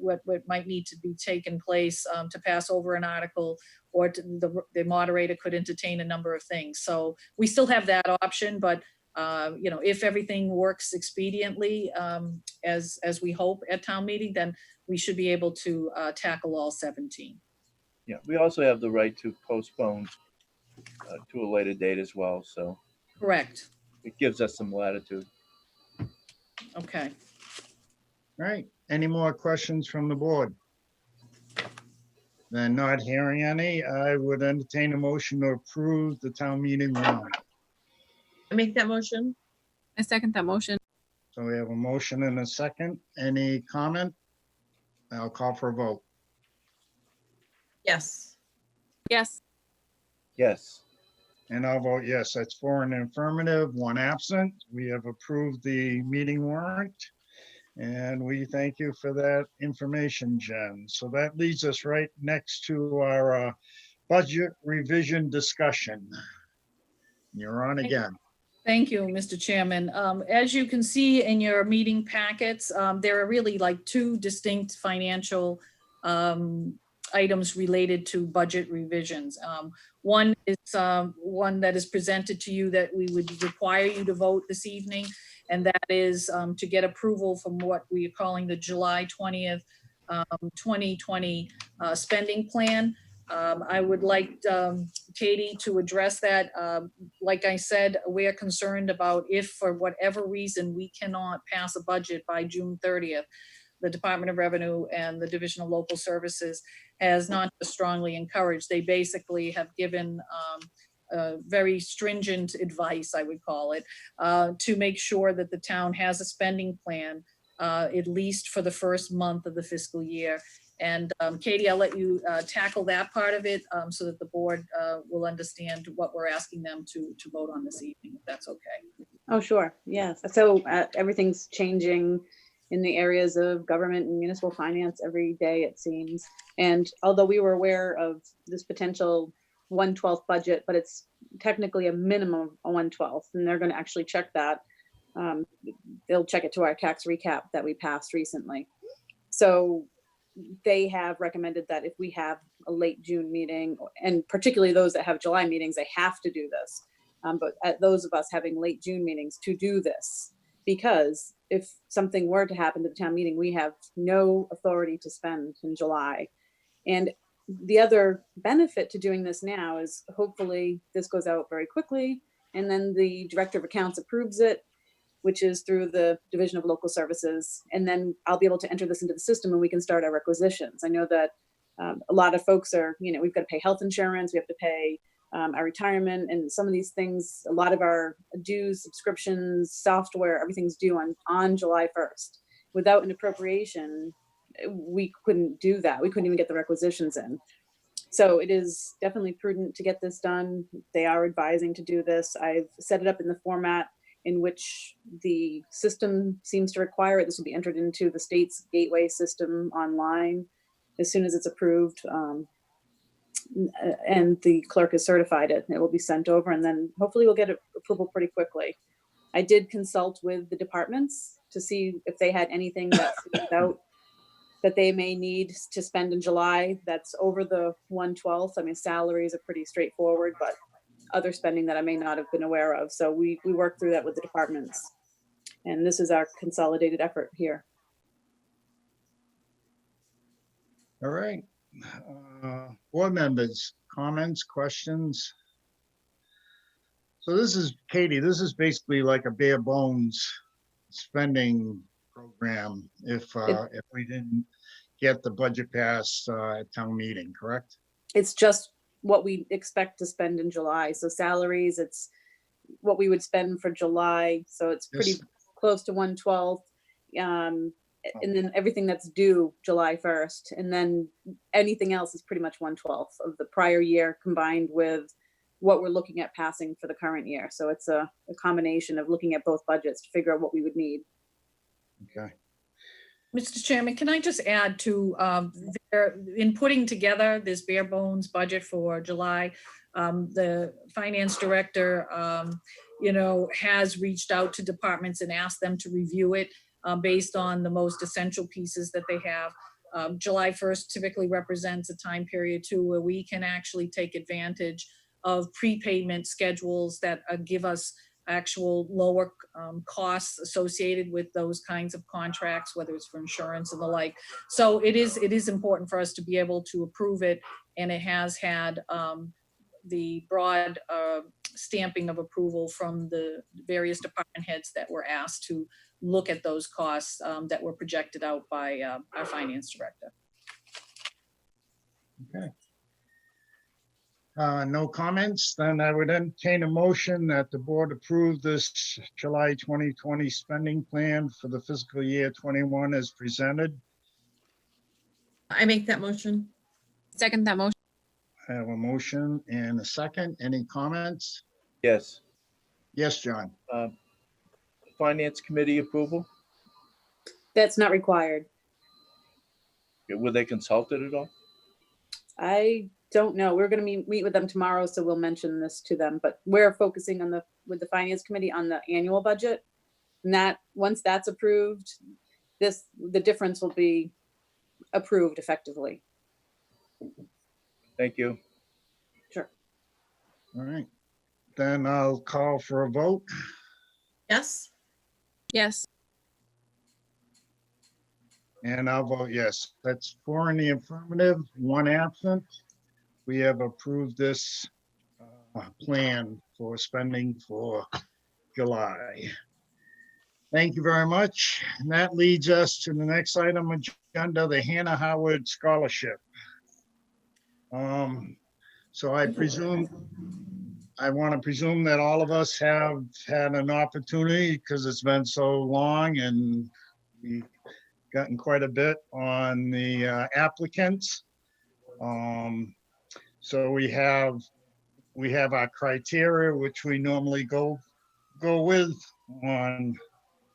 might need to be taken place to pass over an article, or the moderator could entertain a number of things. So we still have that option, but if everything works expediently as we hope at town meeting, then we should be able to tackle all 17. Yeah, we also have the right to postpone to a later date as well. So Correct. it gives us some latitude. Okay. all right. Any more questions from the board? Then, not hearing any, I would entertain a motion to approve the town meeting warrant. I make that motion. I second that motion. So we have a motion and a second. Any comment? I'll call for a vote. Yes. Yes. Yes. And I'll vote yes. That's 4 in the affirmative, 1 absent. We have approved the meeting warrant. And we thank you for that information, Jen. So that leads us right next to our budget revision discussion. You're on again. Thank you, Mr. Chairman. As you can see in your meeting packets, there are really like 2 distinct financial items related to budget revisions. One is one that is presented to you that we would require you to vote this evening, and that is to get approval from what we are calling the July 20th, 2020 spending plan. I would like Katie to address that. Like I said, we are concerned about if for whatever reason we cannot pass a budget by June 30th, the Department of Revenue and the Division of Local Services has not just strongly encouraged. They basically have given very stringent advice, I would call it, to make sure that the town has a spending plan, at least for the first month of the fiscal year. And Katie, I'll let you tackle that part of it so that the board will understand what we're asking them to vote on this evening, if that's okay. Oh, sure. Yes. So everything's changing in the areas of government and municipal finance every day, it seems. And although we were aware of this potential 1/12 budget, but it's technically a minimum of 1/12, and they're going to actually check that. They'll check it to our tax recap that we passed recently. So they have recommended that if we have a late June meeting, and particularly those that have July meetings, they have to do this. But those of us having late June meetings to do this. because if something were to happen to the town meeting, we have no authority to spend in July. And the other benefit to doing this now is hopefully this goes out very quickly, and then the Director of Accounts approves it, which is through the Division of Local Services. And then I'll be able to enter this into the system and we can start our requisitions. I know that a lot of folks are, we've got to pay health insurance, we have to pay our retirement, and some of these things, a lot of our dues, subscriptions, software, everything's due on July 1st. Without an appropriation, we couldn't do that. We couldn't even get the requisitions in. So it is definitely prudent to get this done. They are advising to do this. I've set it up in the format in which the system seems to require it. This will be entered into the state's gateway system online as soon as it's approved. And the clerk has certified it. It will be sent over, and then hopefully we'll get approval pretty quickly. I did consult with the departments to see if they had anything that stands out that they may need to spend in July that's over the 1/12. I mean, salaries are pretty straightforward, but other spending that I may not have been aware of. So we worked through that with the departments. And this is our consolidated effort here. All right. Board members, comments, questions? So this is, Katie, this is basically like a bare bones spending program if we didn't get the budget passed at town meeting, correct? It's just what we expect to spend in July. So salaries, it's what we would spend for July. So it's pretty Yes. close to 1/12. And then everything that's due July 1st. And then anything else is pretty much 1/12 of the prior year combined with what we're looking at passing for the current year. So it's a combination of looking at both budgets to figure out what we would need. Okay. Mr. Chairman, can I just add to, in putting together this bare bones budget for July, the finance director, has reached out to departments and asked them to review it based on the most essential pieces that they have. July 1st typically represents a time period too where we can actually take advantage of prepayment schedules that give us actual lower costs associated with those kinds of contracts, whether it's for insurance and the like. So it is important for us to be able to approve it, and it has had the broad stamping of approval from the various department heads that were asked to look at those costs that were projected out by our finance director. Okay. No comments, then I would entertain a motion that the board approve this July 2020 spending plan for the fiscal year 21 as presented. I make that motion. Second that motion. I have a motion and a second. Any comments? Yes. Yes, John. Finance committee approval? That's not required. Were they consulted at all? I don't know. We're going to meet with them tomorrow, so we'll mention this to them. But we're focusing on with the finance committee on the annual budget. And that once that's approved, the difference will be approved effectively. Thank you. Sure. All right. Then I'll call for a vote. Yes. Yes. And I'll vote yes. That's 4 in the affirmative, 1 absent. We have approved this plan for spending for July. Thank you very much. And that leads us to the next item on agenda, the Hannah Howard Scholarship. So I want to presume that all of us have had an opportunity, because it's been so long and we've gotten quite a bit on the applicants. So we have our criteria, which we normally go with on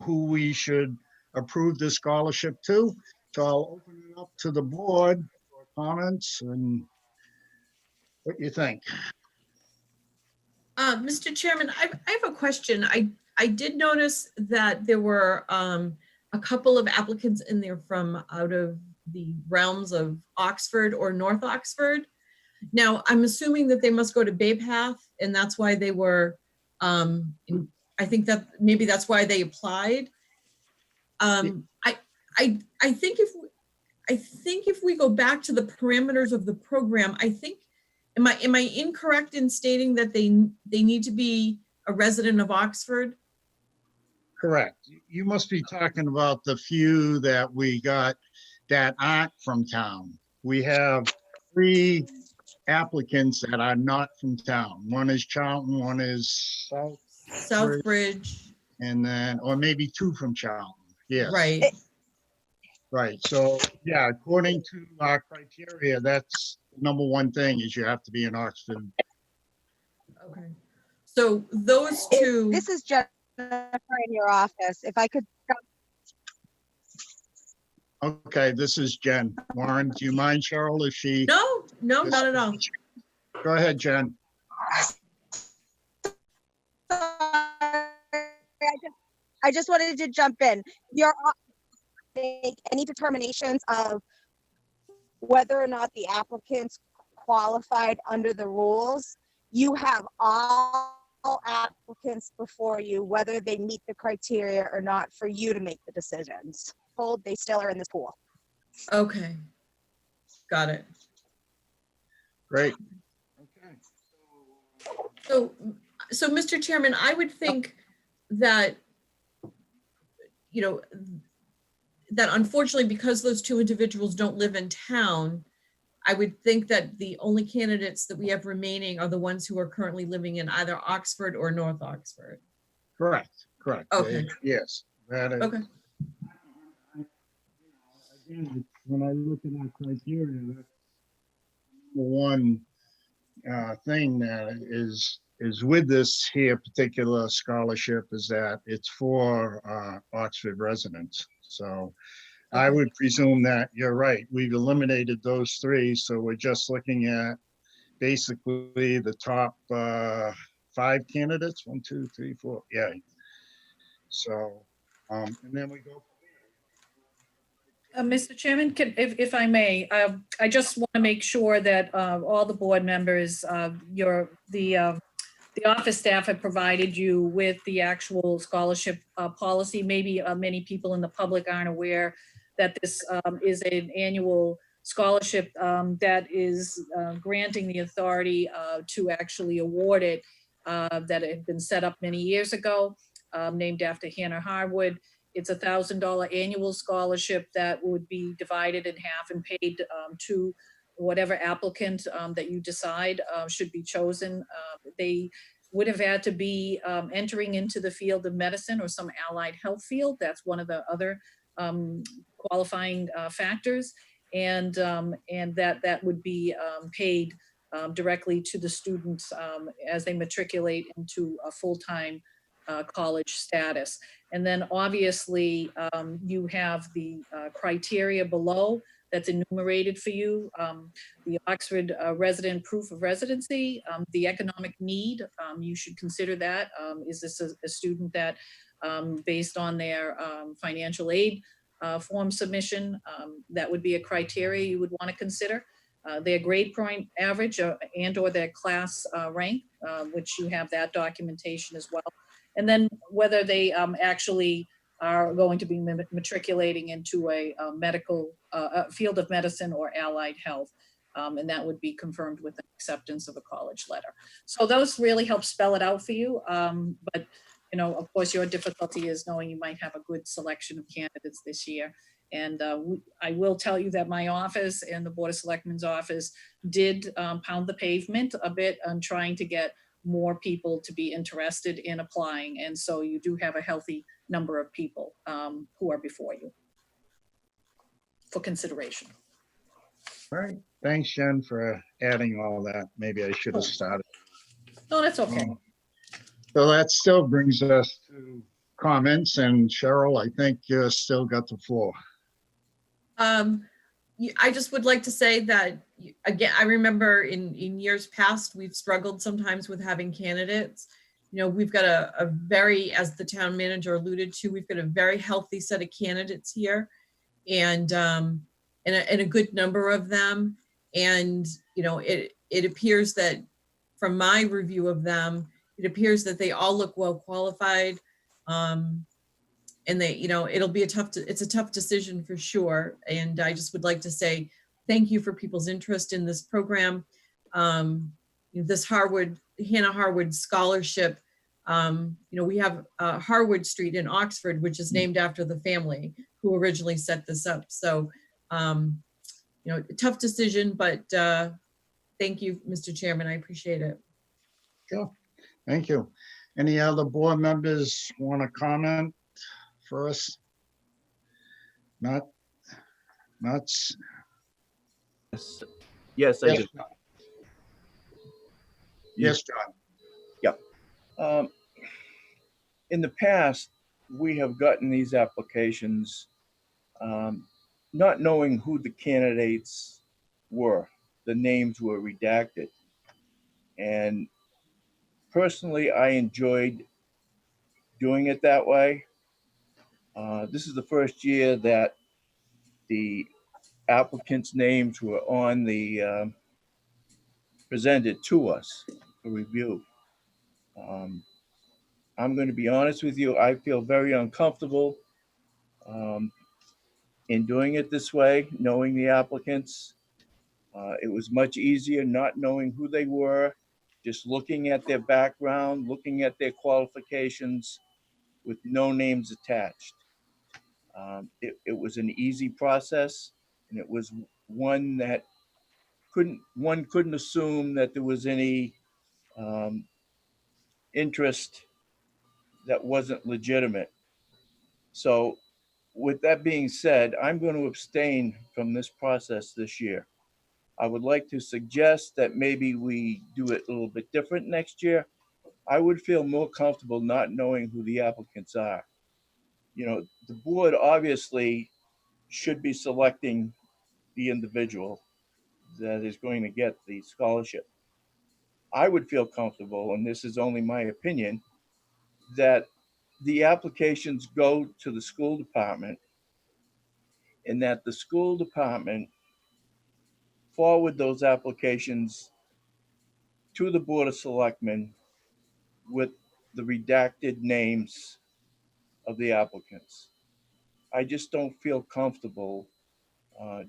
who we should approve the scholarship to. So I'll open it up to the board for comments and what you think. Mr. Chairman, I have a question. I did notice that there were a couple of applicants in there from out of the realms of Oxford or North Oxford. Now, I'm assuming that they must go to Bay Path, and that's why they were, I I think that maybe that's why they applied. I think if we go back to the parameters of the program, I think, am I incorrect in stating that they need to be a resident of Oxford? Correct. You must be talking about the few that we got that aren't from town. We have 3 applicants that are not from town. One is Charlton, one is Southbridge, and then, or maybe 2 from Charlton. Yes. right? Right. So, yeah, according to our criteria, that's the number 1 thing is you have to be in Oxford. Okay. So those two. This is Jennifer in your office. If I could, Okay, this is Jen. Warren, do you mind, Cheryl, if she? No, not at all. Go ahead, Jen. I just wanted to jump in. You're make any determinations of whether or not the applicants qualified under the rules. You have all applicants before you, whether they meet the criteria or not, for you to make the decisions. Hold, they still are in this pool. Okay. Got it. Great. Okay. So Mr. Chairman, I would think that, you know, that unfortunately, because those 2 individuals don't live in town, I would think that the only candidates that we have remaining are the ones who are currently living in either Oxford or North Oxford. Correct. Okay. Yes. That is. Okay. Again, when I look at our criteria, that's the one thing that is with this here particular scholarship is that it's for Oxford residents. So I would presume that you're right. We've eliminated those 3, so we're just looking at basically the top 5 candidates. 1, 2, 3, 4. Yeah. So, and then we go. Mr. Chairman, if I may, I just want to make sure that all the board members, the office staff have provided you with the actual scholarship policy. Maybe many people in the public aren't aware that this is an annual scholarship that is granting the authority to actually award it, that had been set up many years ago, named after Hannah Harwood. It's a $1,000 annual scholarship that would be divided in half and paid to whatever applicant that you decide should be chosen. They would have had to be entering into the field of medicine or some allied health field. That's one of the other qualifying factors. And that would be paid directly to the students as they matriculate into a full-time college status. And then obviously you have the criteria below that's enumerated for you. The Oxford resident proof of residency, the economic need, you should consider that. Is this a student that based on their financial aid form submission, that would be a criteria you would want to consider. Their grade point average and or their class rank, which you have that documentation as well. And then whether they actually are going to be matriculating into a medical field of medicine or allied health. And that would be confirmed with an acceptance of a college letter. So those really help spell it out for you. But, you know, of course, your difficulty is knowing you might have a good selection of candidates this year. And I will tell you that my office and the Board of Selectmen's office did pound the pavement a bit on trying to get more people to be interested in applying. And so you do have a healthy number of people who are before you for consideration. All right. Thanks, Jen, for adding all that. Maybe I should have started. No, that's okay. So that still brings us to comments. And Cheryl, I think you still got the floor. I just would like to say that, again, I remember in years past, we've struggled sometimes with having candidates. You know, we've got a very, as the town manager alluded to, we've got a very healthy set of candidates here and a good number of them. And, you know, it appears that from my review of them, it appears that they all look well qualified. And they, it'll be it's a tough decision for sure. And I just would like to say thank you for people's interest in this program. This Hannah Harwood Scholarship. We have Harwood Street in Oxford, which is named after the family who originally set this up. So, tough decision, but thank you, Mr. Chairman. I appreciate it. Sure. Thank you. Any other board members want to comment first? Not. Yes, I Yes, do. yes, John. In the past, we have gotten these applications not knowing who the candidates were. The names were redacted. And personally, I enjoyed doing it that way. This is the first year that the applicants' names were on the presented to us for review. I'm going to be honest with you, I feel very uncomfortable in doing it this way, knowing the applicants. It was much easier not knowing who they were, just looking at their background, looking at their qualifications with no names attached. It was an easy process, and it was one that one couldn't assume that there was any interest that wasn't legitimate. So with that being said, I'm going to abstain from this process this year. I would like to suggest that maybe we do it a little bit different next year. I would feel more comfortable not knowing who the applicants are. The board obviously should be selecting the individual that is going to get the scholarship. I would feel comfortable, and this is only my opinion, that the applications go to the school department and that the school department forward those applications to the Board of Selectmen with the redacted names of the applicants. I just don't feel comfortable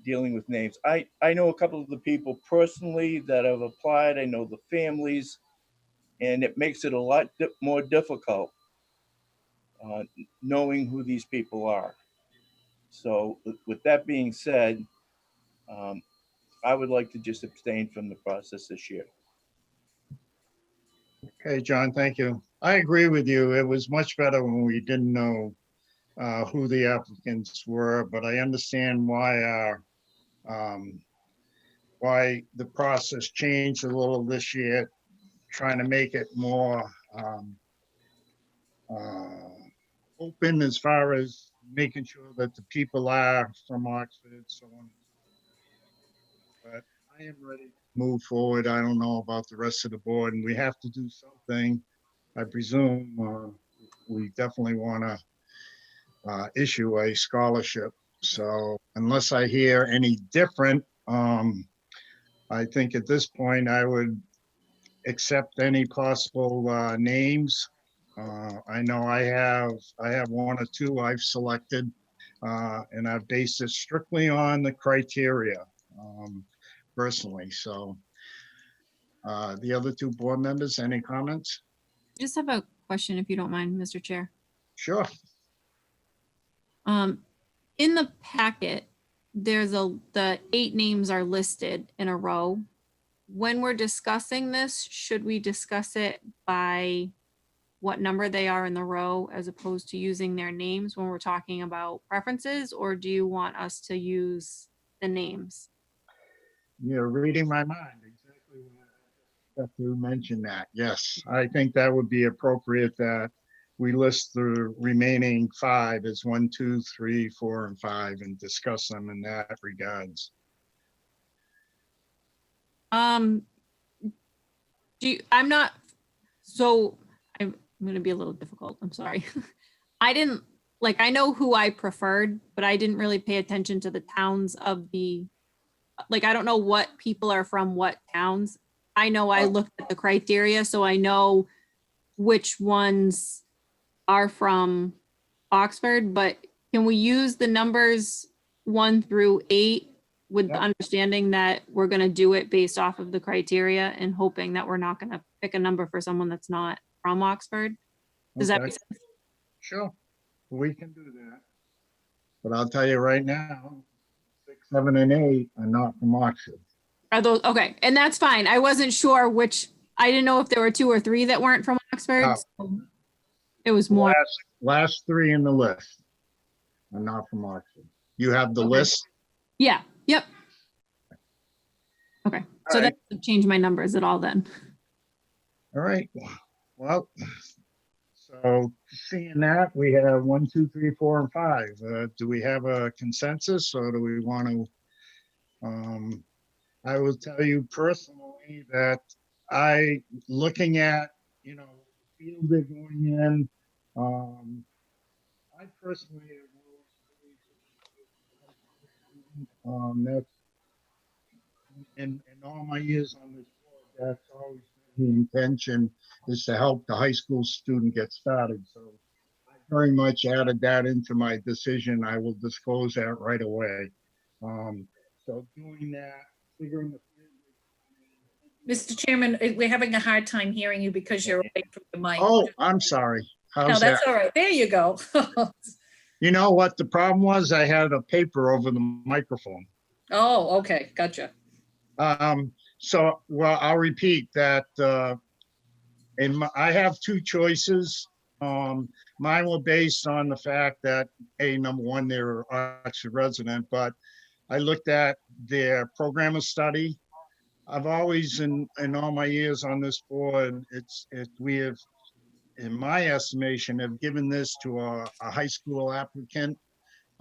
dealing with names. I know a couple of the people personally that have applied. I know the families, and it makes it a lot more difficult knowing who these people are. So with that being said, I would like to just abstain from the process this year. Okay, John, thank you. I agree with you. It was much better when we didn't know who the applicants were, but I understand why the process changed a little this year, trying to make it more open as far as making sure that the people are from Oxford, so on. But I am ready to move forward. I don't know about the rest of the board, and we have to do something. I presume we definitely want to issue a scholarship. So unless I hear any different, I think at this point I would accept any possible names. I know I have one or two I've selected, and I've based it strictly on the criteria personally. So the other two board members, any comments? I just have a question, if you don't mind, Mr. Chair. Sure. In the packet, the 8 names are listed in a row. When we're discussing this, should we discuss it by what number they are in the row as opposed to using their names when we're talking about preferences, or do you want us to use the names? You're reading my mind. Exactly what I have to mention that. Yes, I think that would be appropriate that we list the remaining 5 as 1, 2, 3, 4, and 5 and discuss them in that regards. I'm going to be a little difficult. I'm sorry. I know who I preferred, but I didn't really pay attention to the towns of I don't know what people are from what towns. I know I looked at the criteria, so I know which ones are from Oxford, but can we use the numbers 1 through 8 with the Yep. understanding that we're gonna do it based off of the criteria and hoping that we're not gonna pick a number for someone that's not from Oxford? Does that Okay. make sense? Sure, we can do that. But I'll tell you right now, 6, 7, and 8 are not from Oxford. Are those, okay, and that's fine. I wasn't sure which, I didn't know if there were 2 or 3 that weren't from Oxford. No. So it was more, Last 3 in the list are not from Oxford. You have the Okay. list? yeah, yep. Okay, so All that doesn't change my numbers at all then. All right, well, so seeing that, we have 1, 2, 3, 4, and 5. Do we have a consensus, or do we want to? I will tell you personally that looking at, the field they're going in, I personally have always believed that's in all my years on this board, that's always been the intention, is to help the high school student get started. So I very much added that into my decision. I will disclose that right away. So doing that, figuring the Mr. Chairman, we're having a hard time hearing you because you're away from the mic. Oh, I'm sorry. No, How's that? that's all right. There you go. You know what the problem was? I had a paper over the microphone. Oh, okay, gotcha. So, well, I'll repeat that. I have 2 choices. Mine were based on the fact that, number one, they're Oxford resident, but I looked at their program of study. I've always, in all my years on this board, we have, in my estimation, have given this to a high school applicant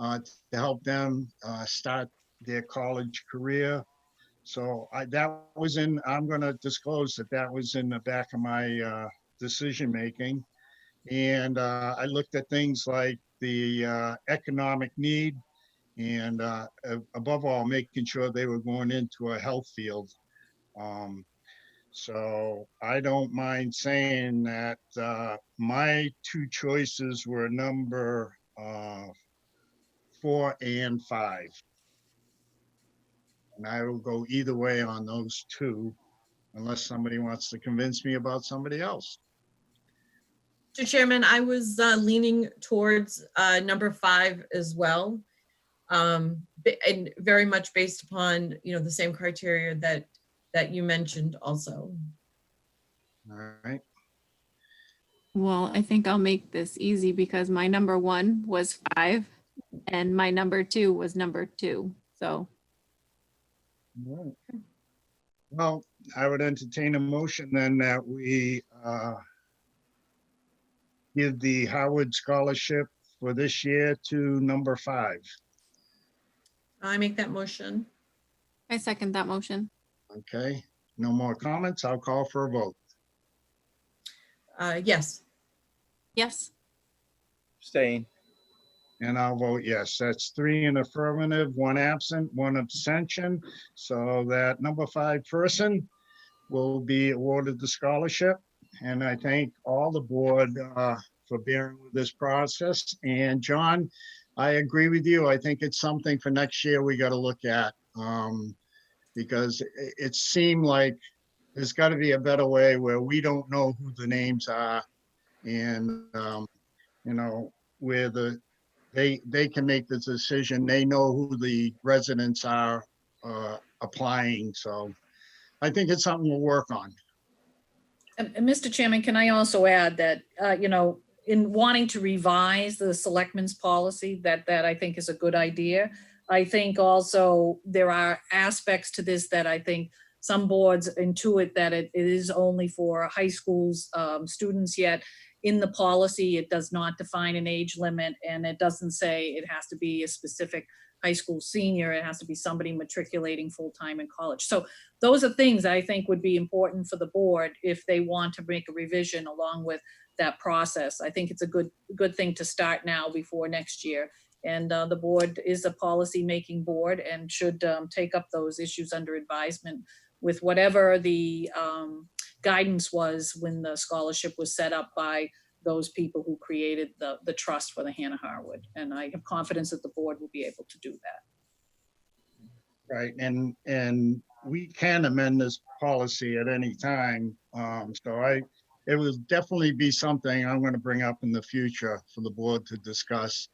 to help them start their college career. So I'm going to disclose that was in the back of my decision making. And I looked at things like the economic need and above all, making sure they were going into a health field. So I don't mind saying that my 2 choices were number 4 and 5. And I will go either way on those 2, unless somebody wants to convince me about somebody else. Mr. Chairman, I was leaning towards number 5 as well. And very much based upon, the same criteria that you mentioned also. All right. Well, I think I'll make this easy because my number 1 was 5 and my number 2 was number 2. So All right. Well, I would entertain a motion then that we give the Howard Scholarship for this year to number 5. I make that motion. I second that motion. Okay, no more comments. I'll call for a vote. Yes. Yes. Abstain. And I'll vote yes. That's 3 in affirmative, 1 absent, 1 abstention. So that number 5 person will be awarded the scholarship. And I thank all the board for bearing with this process. And John, I agree with you. I think it's something for next year we got to look at because it seemed like there's got to be a better way where we don't know who the names are and, where they can make the decision. They know who the residents are applying. So I think it's something we'll work on. And Mr. Chairman, can I also add that, in wanting to revise the selectmen's policy, that I think is a good idea. I think also there are aspects to this that I think some boards intuit that it is only for high schools students, yet in the policy, it does not define an age limit, and it doesn't say it has to be a specific high school senior. It has to be somebody matriculating full-time in college. So those are things I think would be important for the board if they want to make a revision along with that process. I think it's a good thing to start now before next year. And the board is a policy-making board and should take up those issues under advisement with whatever the guidance was when the scholarship was set up by those people who created the trust for the Hannah Harwood. And I have confidence that the board will be able to do that. Right, and we can amend this policy at any time. It will definitely be something I'm going to bring up in the future for the board to discuss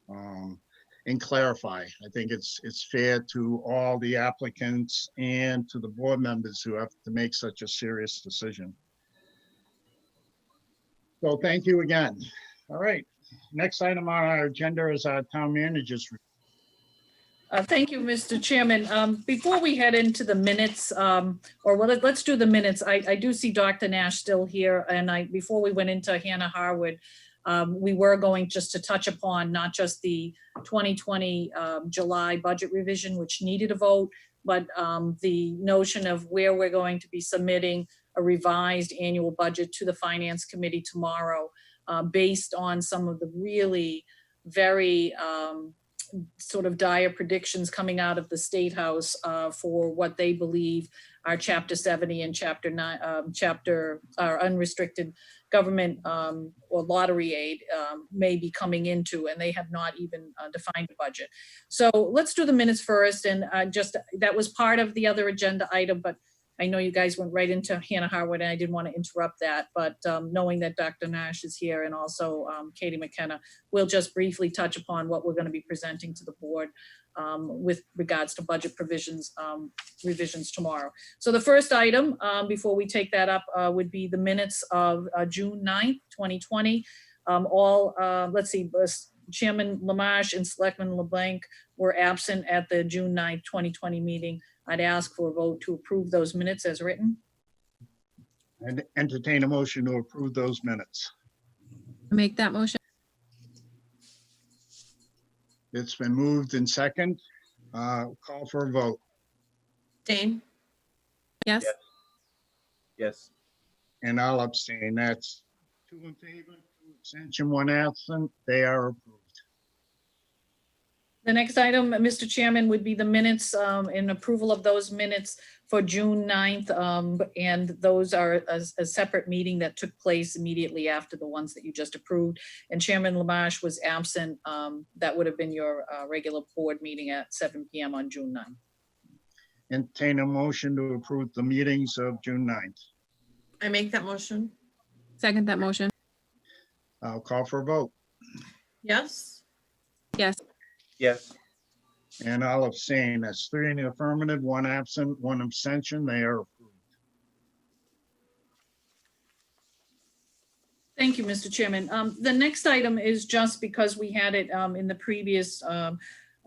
and clarify. I think it's fair to all the applicants and to the board members who have to make such a serious decision. So thank you again. All right, next item on our agenda is our town manager's report. Thank you, Mr. Chairman. Before we head into the minutes, let's do the minutes. I do see Dr. Nash still here, and before we went into Hannah Harwood, we were going just to touch upon not just the 2020 July budget revision, which needed a vote, but the notion of where we're going to be submitting a revised annual budget to the Finance Committee tomorrow, based on some of the really very sort of dire predictions coming out of the State House for what they believe our Chapter 70 and Chapter 9, our unrestricted government or lottery aid may be coming into, and they have not even defined a budget. So let's do the minutes first, and that was part of the other agenda item, but I know you guys went right into Hannah Harwood, and I didn't want to interrupt that, but knowing that Dr. Nash is here and also Katie McKenna, we'll just briefly touch upon what we're going to be presenting to the board with regards to budget provisions, revisions tomorrow. So the first item before we take that up would be the minutes of June 9th, 2020. Let's see, Chairman Lamache and Selectman LeBlanc were absent at the June 9th, 2020 meeting. I'd ask for a vote to approve those minutes as written. And entertain a motion to approve those minutes. Make that motion. It's been moved in second. Call for a vote. Dane, Yes. Yes. And I'll abstain. That's 2 in favor, 2 abstention, 1 absent. They are approved. The next item, Mr. Chairman, would be the minutes and approval of those minutes for June 9th. And those are a separate meeting that took place immediately after the ones that you just approved. And Chairman Lamache was absent. That would have been your regular board meeting at 7 p.m. on June 9th. Entertain a motion to approve the meetings of June 9th. I make that motion. Second that motion. I'll call for a vote. Yes. Yes. Yes. And I'll abstain. That's 3 in the affirmative, 1 absent, 1 abstention. They are approved. Thank you, Mr. Chairman. The next item is just because we had it in the previous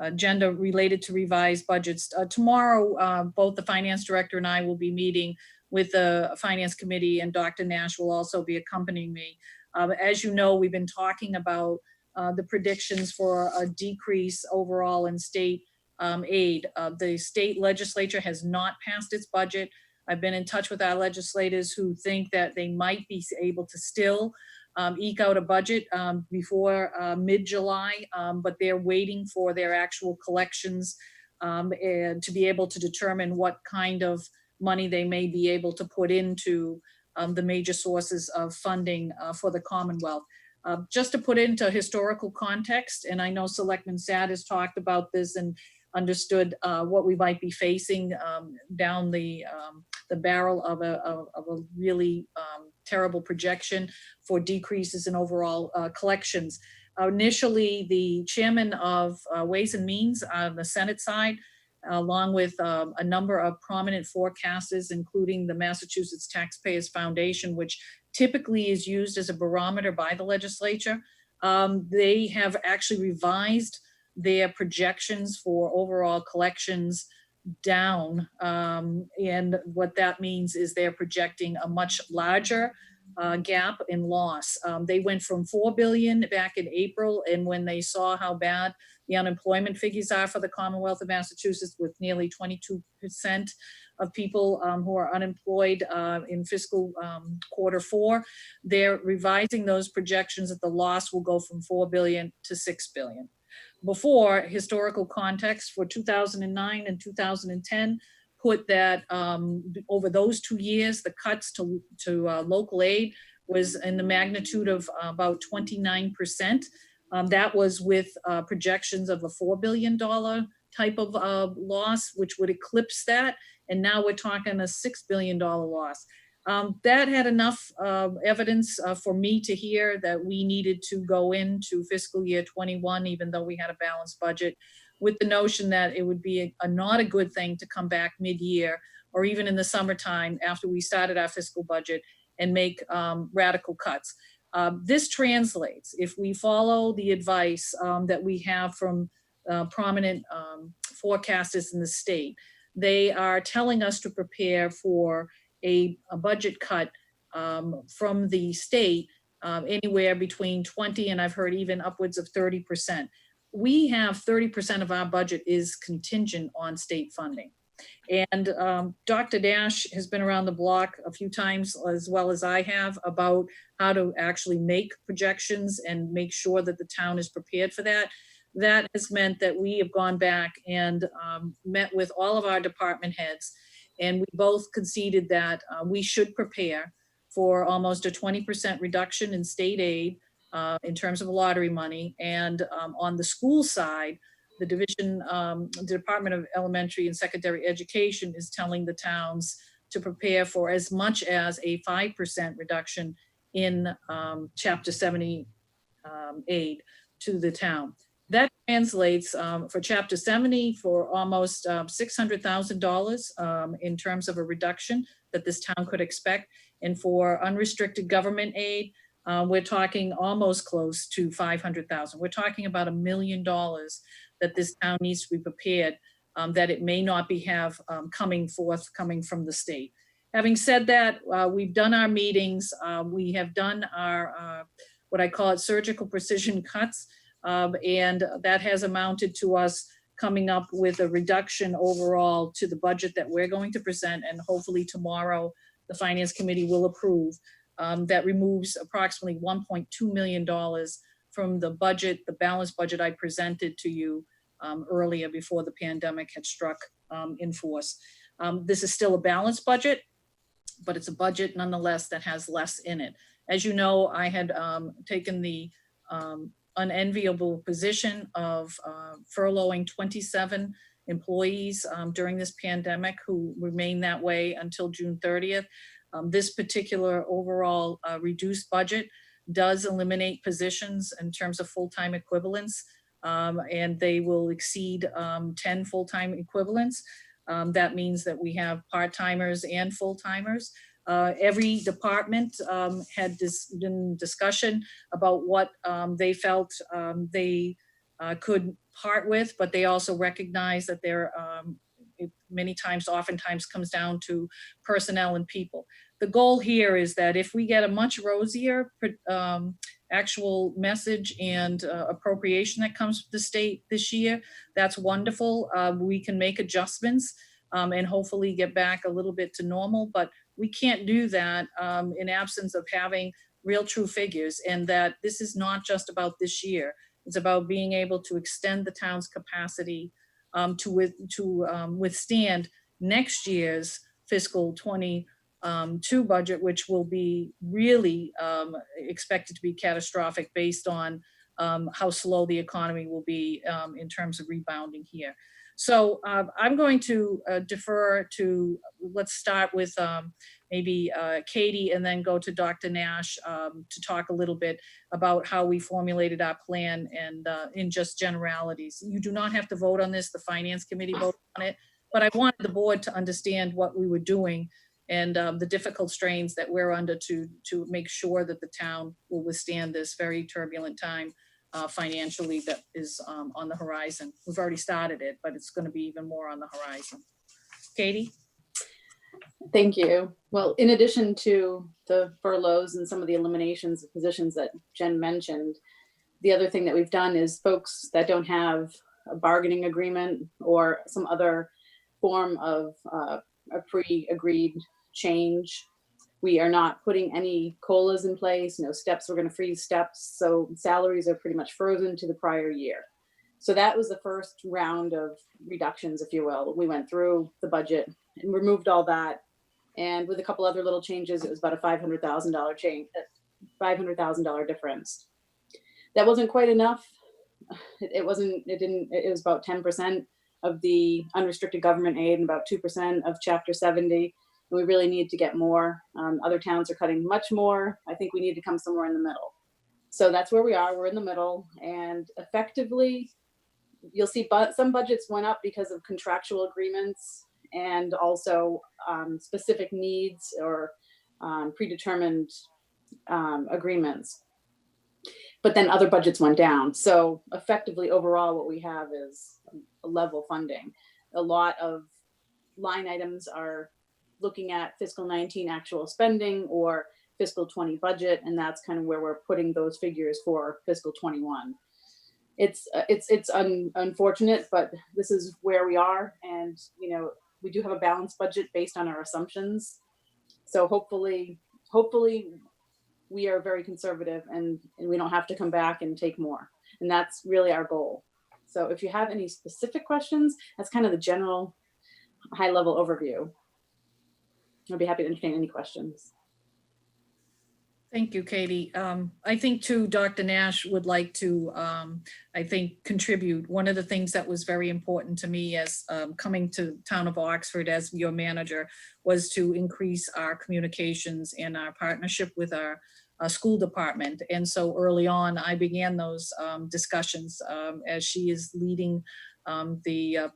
agenda related to revised budgets. Tomorrow, both the finance director and I will be meeting with the finance committee, and Dr. Nash will also be accompanying me. As you know, we've been talking about the predictions for a decrease overall in state aid. The state legislature has not passed its budget. I've been in touch with our legislators who think that they might be able to still eke out a budget before mid-July, but they're waiting for their actual collections and to be able to determine what kind of money they may be able to put into the major sources of funding for the Commonwealth. Just to put into historical context, and I know Selectman Sad has talked about this and understood what we might be facing down the barrel of a really terrible projection for decreases in overall collections. Initially, the chairman of Ways and Means on the Senate side, along with a number of prominent forecasters, including the Massachusetts Taxpayers Foundation, which typically is used as a barometer by the legislature. They have actually revised their projections for overall collections down. And what that means is they're projecting a much larger gap in loss. They went from 4 billion back in April, and when they saw how bad the unemployment figures are for the Commonwealth of Massachusetts, with nearly 22% of people who are unemployed in fiscal Q4, they're revising those projections that the loss will go from 4 billion to 6 billion. Before, historical context, for 2009 and 2010, put that over those 2 years, the cuts to local aid was in the magnitude of about 29%. That was with projections of a $4 billion type of loss, which would eclipse that. And now we're talking a $6 billion loss. That had enough evidence for me to hear that we needed to go into fiscal year 21, even though we had a balanced budget, with the notion that it would be not a good thing to come back mid-year or even in the summertime after we started our fiscal budget and make radical cuts. This translates, if we follow the advice that we have from prominent forecasters in the state, they are telling us to prepare for a budget cut from the state anywhere between 20 and I've heard even upwards of 30%. We have 30% of our budget is contingent on state funding. And Dr. Dash has been around the block a few times, as well as I have, about how to actually make projections and make sure that the town is prepared for that. That has meant that we have gone back and met with all of our department heads, and we both conceded that we should prepare for almost a 20% reduction in state aid in terms of lottery money. And on the school side, the Department of Elementary and Secondary Education is telling the towns to prepare for as much as a 5% reduction in Chapter 70 aid to the town. That translates for Chapter 70 for almost $600,000 in terms of a reduction that this town could expect. And for unrestricted government aid, we're talking almost close to $500,000. We're talking about $1 million that this town needs to be prepared, that it may not be coming from the state. Having said that, we've done our meetings. We have done our, what I call it, surgical precision cuts. And that has amounted to us coming up with a reduction overall to the budget that we're going to present, and hopefully tomorrow the Finance Committee will approve. That removes approximately $1.2 million from the budget, the balanced budget I presented to you earlier before the pandemic had struck in force. This is still a balanced budget, but it's a budget nonetheless that has less in it. As you know, I had taken the unenviable position of furloughing 27 employees during this pandemic who remain that way until June 30th. This particular overall reduced budget does eliminate positions in terms of full-time equivalents, and they will exceed 10 full-time equivalents. That means that we have part-timers and full-timers. Every department had been discussion about what they felt they could part with, but they also recognize that there oftentimes comes down to personnel and people. The goal here is that if we get a much rosier actual message and appropriation that comes from the state this year, that's wonderful. We can make adjustments and hopefully get back a little bit to normal, but we can't do that in absence of having real true figures, and that this is not just about this year. It's about being able to extend the town's capacity to withstand next year's fiscal 22 budget, which will be really expected to be catastrophic based on how slow the economy will be in terms of rebounding here. So I'm going to defer to, let's start with maybe Katie and then go to Dr. Nash to talk a little bit about how we formulated our plan and in just generalities. You do not have to vote on this, the Finance Committee voted on it, but I wanted the board to understand what we were doing and the difficult strains that we're under to make sure that the town will withstand this very turbulent time financially that is on the horizon. We've already started it, but it's going to be even more on the horizon. Katie? Thank you. Well, in addition to the furloughs and some of the eliminations of positions that Jen mentioned, the other thing that we've done is folks that don't have a bargaining agreement or some other form of a pre-agreed change, we are not putting any COLAs in place, no steps. We're going to freeze steps. So salaries are pretty much frozen to the prior year. So that was the first round of reductions, if you will. We went through the budget and removed all that. And with a couple other little changes, it was about a $500,000 change, $500,000 difference. That wasn't quite enough. It was about 10% of the unrestricted government aid and about 2% of Chapter 70. And we really need to get more. Other towns are cutting much more. I think we need to come somewhere in the middle. So that's where we are. We're in the middle, and effectively, you'll see some budgets went up because of contractual agreements and also specific needs or predetermined agreements. But then other budgets went down. So effectively, overall, what we have is a level funding. A lot of line items are looking at fiscal 19 actual spending or fiscal 20 budget, and that's kind of where we're putting those figures for fiscal 21. It's unfortunate, but this is where we are, and we do have a balanced budget based on our assumptions. So hopefully we are very conservative and we don't have to come back and take more. And that's really our goal. So if you have any specific questions, that's kind of the general high level overview. I'll be happy to entertain any questions. Thank you, Katie. I think too, Dr. Nash would like to, contribute. One of the things that was very important to me as coming to Town of Oxford as your manager was to increase our communications and our partnership with our school department. And so early on, I began those discussions as she is leading the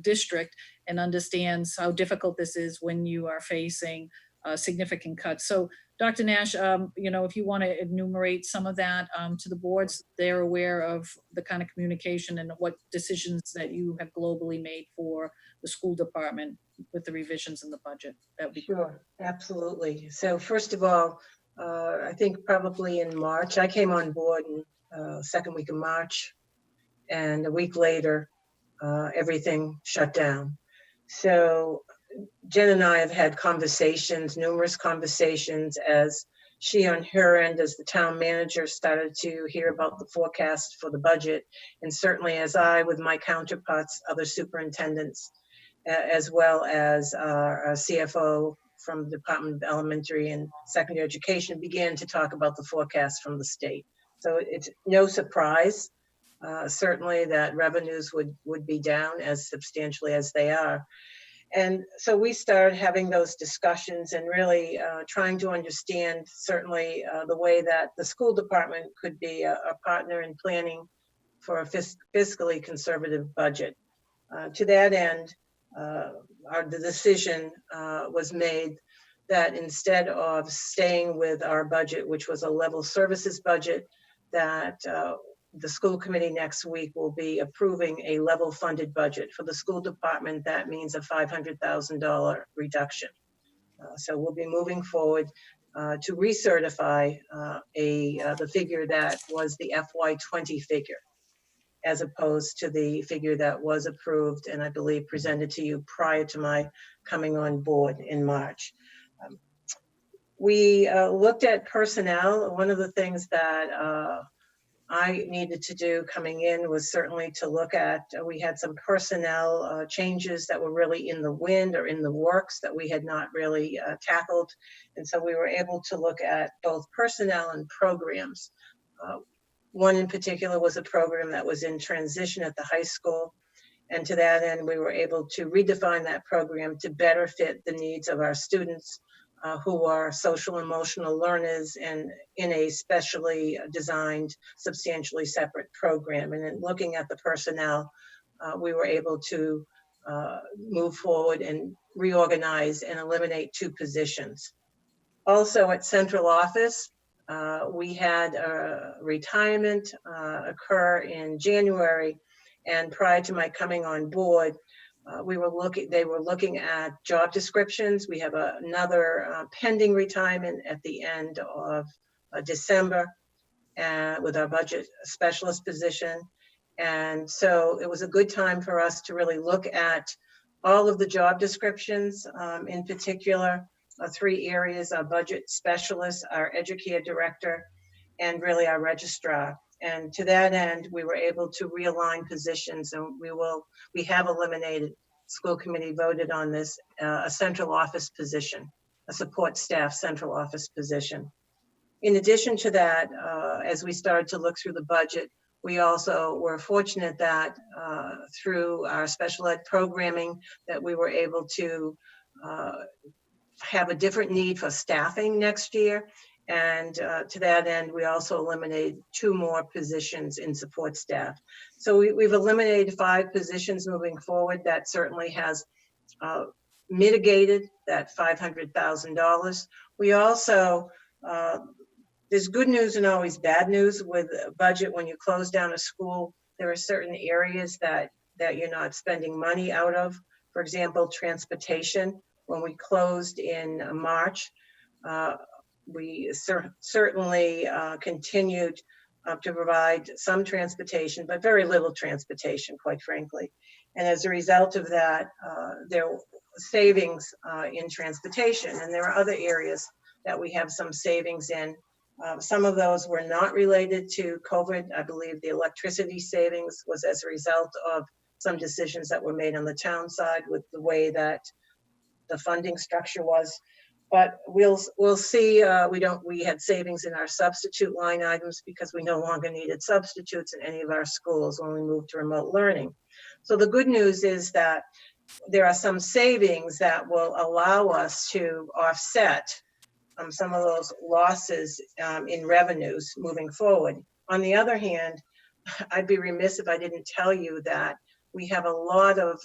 district and understands how difficult this is when you are facing significant cuts. So Dr. Nash, if you want to enumerate some of that to the boards, they're aware of the kind of communication and what decisions that you have globally made for the school department with the revisions in the budget. That would be Sure, absolutely. So first of all, I think probably in March, I came on board in second week of March, and a week later, everything shut down. So Jen and I have had numerous conversations, as she on her end as the town manager started to hear about the forecast for the budget. And certainly as I, with my counterparts, other superintendents, as well as our CFO from the Department of Elementary and Secondary Education, began to talk about the forecast from the state. So it's no surprise, certainly, that revenues would be down as substantially as they are. And so we started having those discussions and really trying to understand certainly the way that the school department could be a partner in planning for a fiscally conservative budget. To that end, the decision was made that instead of staying with our budget, which was a level services budget, that the school committee next week will be approving a level funded budget. For the school department, that means a $500,000 reduction. So we'll be moving forward to recertify the figure that was the FY20 figure, as opposed to the figure that was approved and I believe presented to you prior to my coming on board in March. We looked at personnel. One of the things that I needed to do coming in was certainly to look at, we had some personnel changes that were really in the wind or in the works that we had not really tackled. And so we were able to look at both personnel and programs. One in particular was a program that was in transition at the high school. And to that end, we were able to redefine that program to better fit the needs of our students who are social emotional learners and in a specially designed, substantially separate program. And in looking at the personnel, we were able to move forward and reorganize and eliminate 2 positions. Also at central office, we had a retirement occur in January, and prior to my coming on board, they were looking at job descriptions. We have another pending retirement at the end of December with our budget specialist position. And so it was a good time for us to really look at all of the job descriptions, in particular, 3 areas: our budget specialist, our educator director, and really our registrar. And to that end, we were able to realign positions, and we have eliminated school committee voted on this, a central office position, a support staff central office position. In addition to that, as we started to look through the budget, we also were fortunate that through our special ed programming that we were able to have a different need for staffing next year. And to that end, we also eliminated 2 more positions in support staff. So we've eliminated 5 positions moving forward. That certainly has mitigated that $500,000. We also, there's good news and always bad news with a budget. When you close down a school, there are certain areas that you're not spending money out of. For example, transportation. When we closed in March, we certainly continued to provide some transportation, but very little transportation, quite frankly. And as a result of that, there were savings in transportation, and there are other areas that we have some savings in. Some of those were not related to COVID. I believe the electricity savings was as a result of some decisions that were made on the town side with the way that the funding structure was. But we'll see. We had savings in our substitute line items because we no longer needed substitutes in any of our schools when we moved to remote learning. So the good news is that there are some savings that will allow us to offset some of those losses in revenues moving forward. On the other hand, I'd be remiss if I didn't tell you that we have a lot of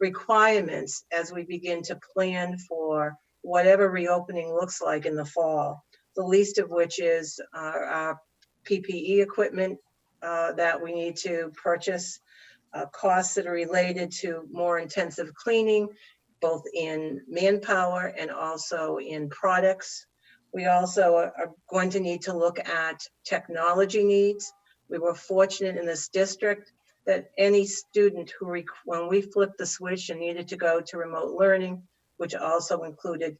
requirements as we begin to plan for whatever reopening looks like in the fall. The least of which is our PPE equipment that we need to purchase, costs that are related to more intensive cleaning, both in manpower and also in products. We also are going to need to look at technology needs. We were fortunate in this district that any student who, when we flipped the switch and needed to go to remote learning, which also included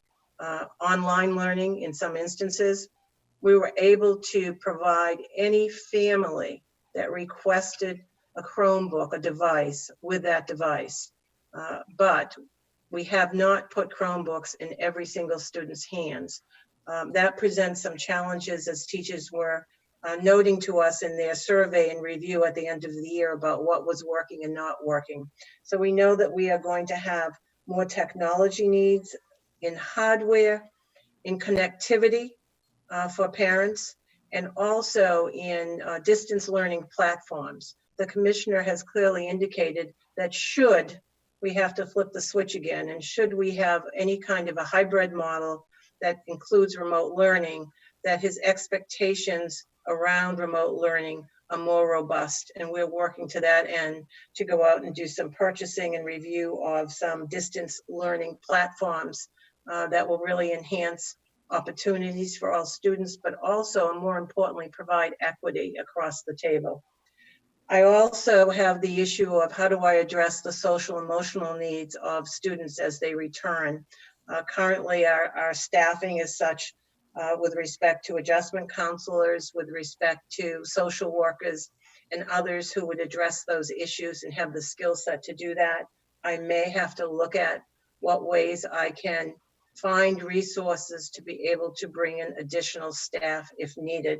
online learning in some instances, we were able to provide any family that requested a Chromebook, a device, with that device. But we have not put Chromebooks in every single student's hands. That presents some challenges, as teachers were noting to us in their survey and review at the end of the year about what was working and not working. So we know that we are going to have more technology needs in hardware, in connectivity for parents, and also in distance learning platforms. The commissioner has clearly indicated that should we have to flip the switch again, and should we have any kind of a hybrid model that includes remote learning, that his expectations around remote learning are more robust. And we're working to that end to go out and do some purchasing and review of some distance learning platforms that will really enhance opportunities for all students, but also, and more importantly, provide equity across the table. I also have the issue of how do I address the social emotional needs of students as they return. Currently, our staffing is such with respect to adjustment counselors, with respect to social workers and others who would address those issues and have the skill set to do that. I may have to look at what ways I can find resources to be able to bring in additional staff if needed.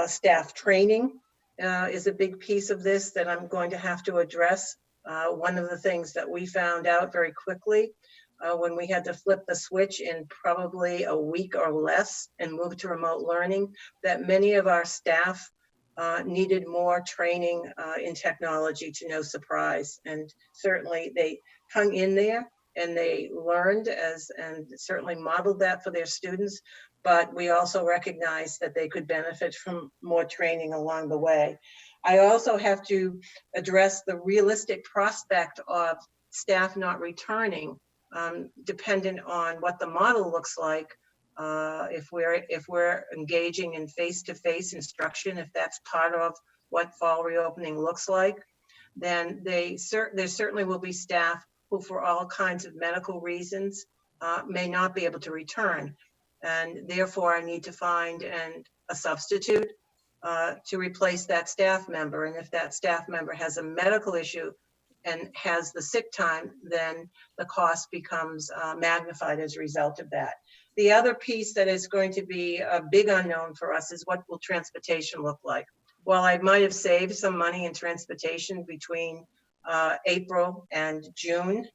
Staff training is a big piece of this that I'm going to have to address. One of the things that we found out very quickly when we had to flip the switch in probably a week or less and move to remote learning, that many of our staff needed more training in technology, to no surprise. And certainly they hung in there and they learned and certainly modeled that for their students. But we also recognized that they could benefit from more training along the way. I also have to address the realistic prospect of staff not returning, dependent on what the model looks like. If we're engaging in face-to-face instruction, if that's part of what fall reopening looks like, then there certainly will be staff who, for all kinds of medical reasons, may not be able to return. And therefore, I need to find a substitute to replace that staff member. And if that staff member has a medical issue and has the sick time, then the cost becomes magnified as a result of that. The other piece that is going to be a big unknown for us is what will transportation look like? While I might have saved some money in transportation between April and June,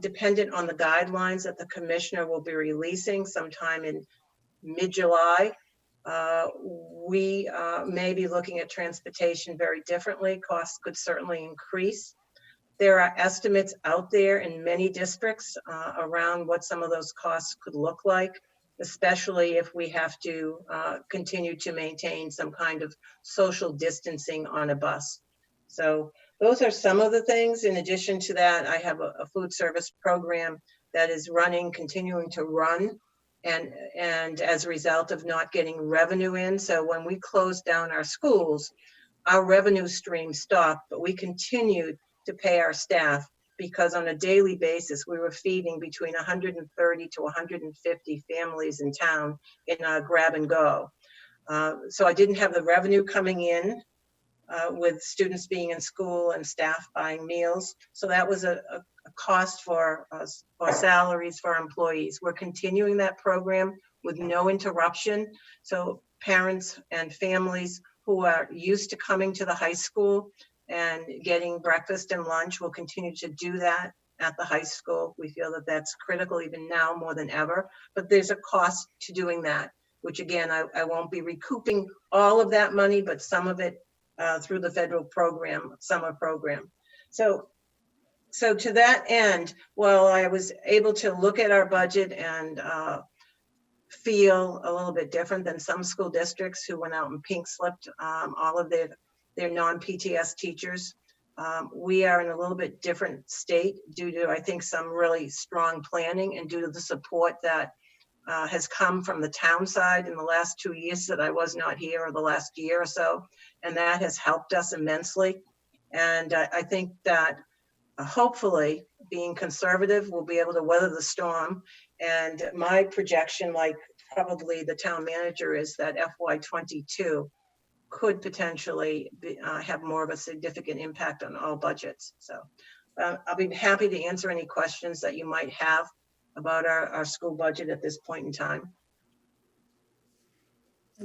dependent on the guidelines that the commissioner will be releasing sometime in mid-July, we may be looking at transportation very differently. Costs could certainly increase. There are estimates out there in many districts around what some of those costs could look like, especially if we have to continue to maintain some kind of social distancing on a bus. So those are some of the things. In addition to that, I have a food service program that is running, continuing to run, and as a result of not getting revenue in. So when we closed down our schools, our revenue stream stopped, but we continued to pay our staff because on a daily basis, we were feeding between 130 to 150 families in town in a grab and go. So I didn't have the revenue coming in with students being in school and staff buying meals. So that was a cost for us, for salaries for our employees. We're continuing that program with no interruption. So parents and families who are used to coming to the high school and getting breakfast and lunch will continue to do that at the high school. We feel that that's critical even now more than ever, but there's a cost to doing that, which again, I won't be recouping all of that money, but some of it through the federal program, summer program. So to that end, while I was able to look at our budget and feel a little bit different than some school districts who went out and pink slipped all of their non-PTS teachers, we are in a little bit different state due to, I think, some really strong planning and due to the support that has come from the town side in the last 2 years that I was not here, or the last year or so, and that has helped us immensely. And I think that hopefully, being conservative, we'll be able to weather the storm. And my projection, like probably the town manager, is that FY22 could potentially have more of a significant impact on all budgets. So I'll be happy to answer any questions that you might have about our school budget at this point in time.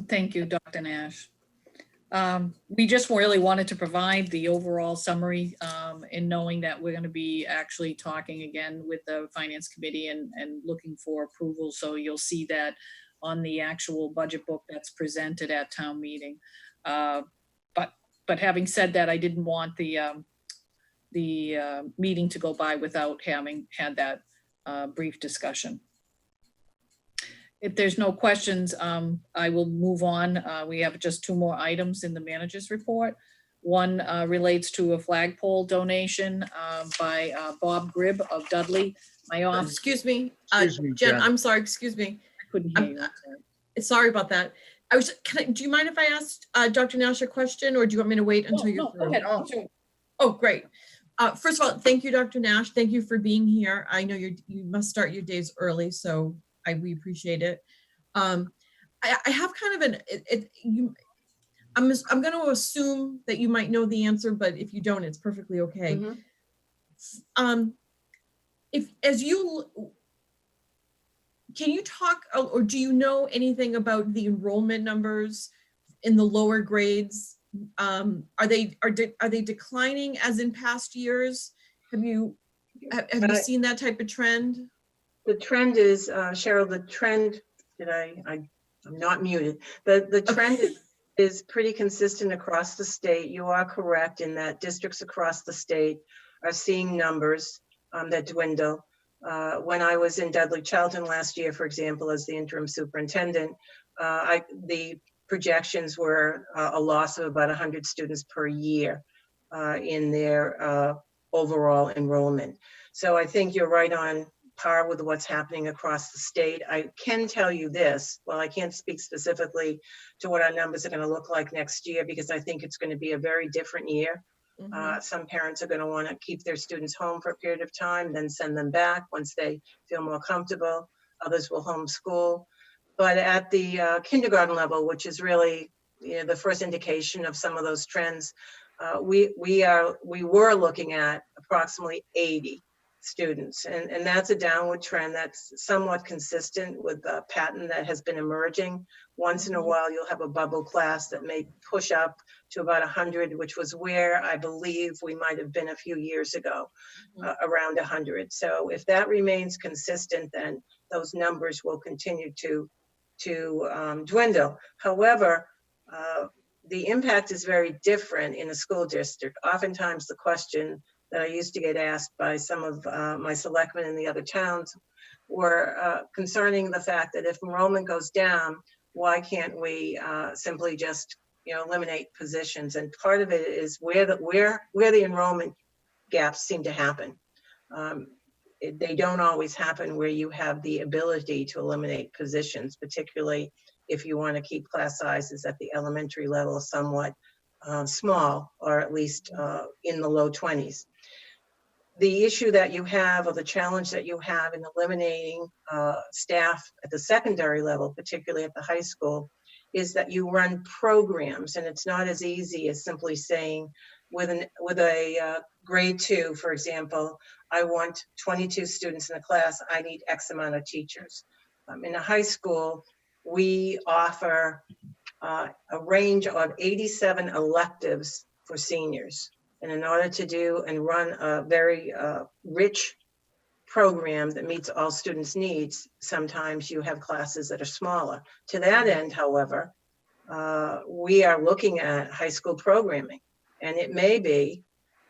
Thank you, Dr. Nash. We just really wanted to provide the overall summary in knowing that we're going to be actually talking again with the Finance Committee and looking for approval. So you'll see that on the actual budget book that's presented at town meeting. But having said that, I didn't want the meeting to go by without having had that brief discussion. If there's no questions, I will move on. We have just 2 more items in the manager's report. One relates to a flagpole donation by Bob Gribb of Dudley. My office. Excuse me, Excuse me, Jen, Jen. I'm sorry, excuse me. I couldn't hear you. I'm sorry. Sorry about that. Do you mind if I asked Dr. Nash a question, or do you want me to wait until you're No, through? go ahead. Sure. Oh, great. First of all, thank you, Dr. Nash. Thank you for being here. I know you must start your days early, so we appreciate it. I have kind of I'm going to assume that you might know the answer, but if you don't, it's perfectly okay. Mm-hmm. Can you talk, or do you know anything about the enrollment numbers in the lower grades? Are they declining as in past years? Have you seen that type of trend? The trend is, Cheryl, the trend, I'm not muted. The trend is pretty consistent across the state. You are correct in that districts across the state are seeing numbers that dwindle. When I was in Dudley Charlton last year, for example, as the interim superintendent, the projections were a loss of about 100 students per year in their overall enrollment. So I think you're right on par with what's happening across the state. I can tell you this, well, I can't speak specifically to what our numbers are going to look like next year, because I think it's going to be a very different year. Some parents are going to want to keep their students home for a period of time, then send them back once they feel more comfortable. Others will homeschool. But at the kindergarten level, which is really the first indication of some of those trends, we were looking at approximately 80 students, and that's a downward trend that's somewhat consistent with the pattern that has been emerging. Once in a while, you'll have a bubble class that may push up to about 100, which was where I believe we might have been a few years ago, around 100. So if that remains consistent, then those numbers will continue to dwindle. However, the impact is very different in a school district. Oftentimes the question that I used to get asked by some of my selectmen in the other towns were concerning the fact that if enrollment goes down, why can't we simply just eliminate positions? And part of it is where the enrollment gaps seem to happen. They don't always happen where you have the ability to eliminate positions, particularly if you want to keep class sizes at the elementary level somewhat small, or at least in the low 20s. The issue that you have, or the challenge that you have in eliminating staff at the secondary level, particularly at the high school, is that you run programs, and it's not as easy as simply saying, with a grade 2, for example, I want 22 students in a class, I need X amount of teachers. In a high school, we offer a range of 87 electives for seniors. And in order to do and run a very rich program that meets all students' needs, sometimes you have classes that are smaller. To that end, however, we are looking at high school programming, and it may be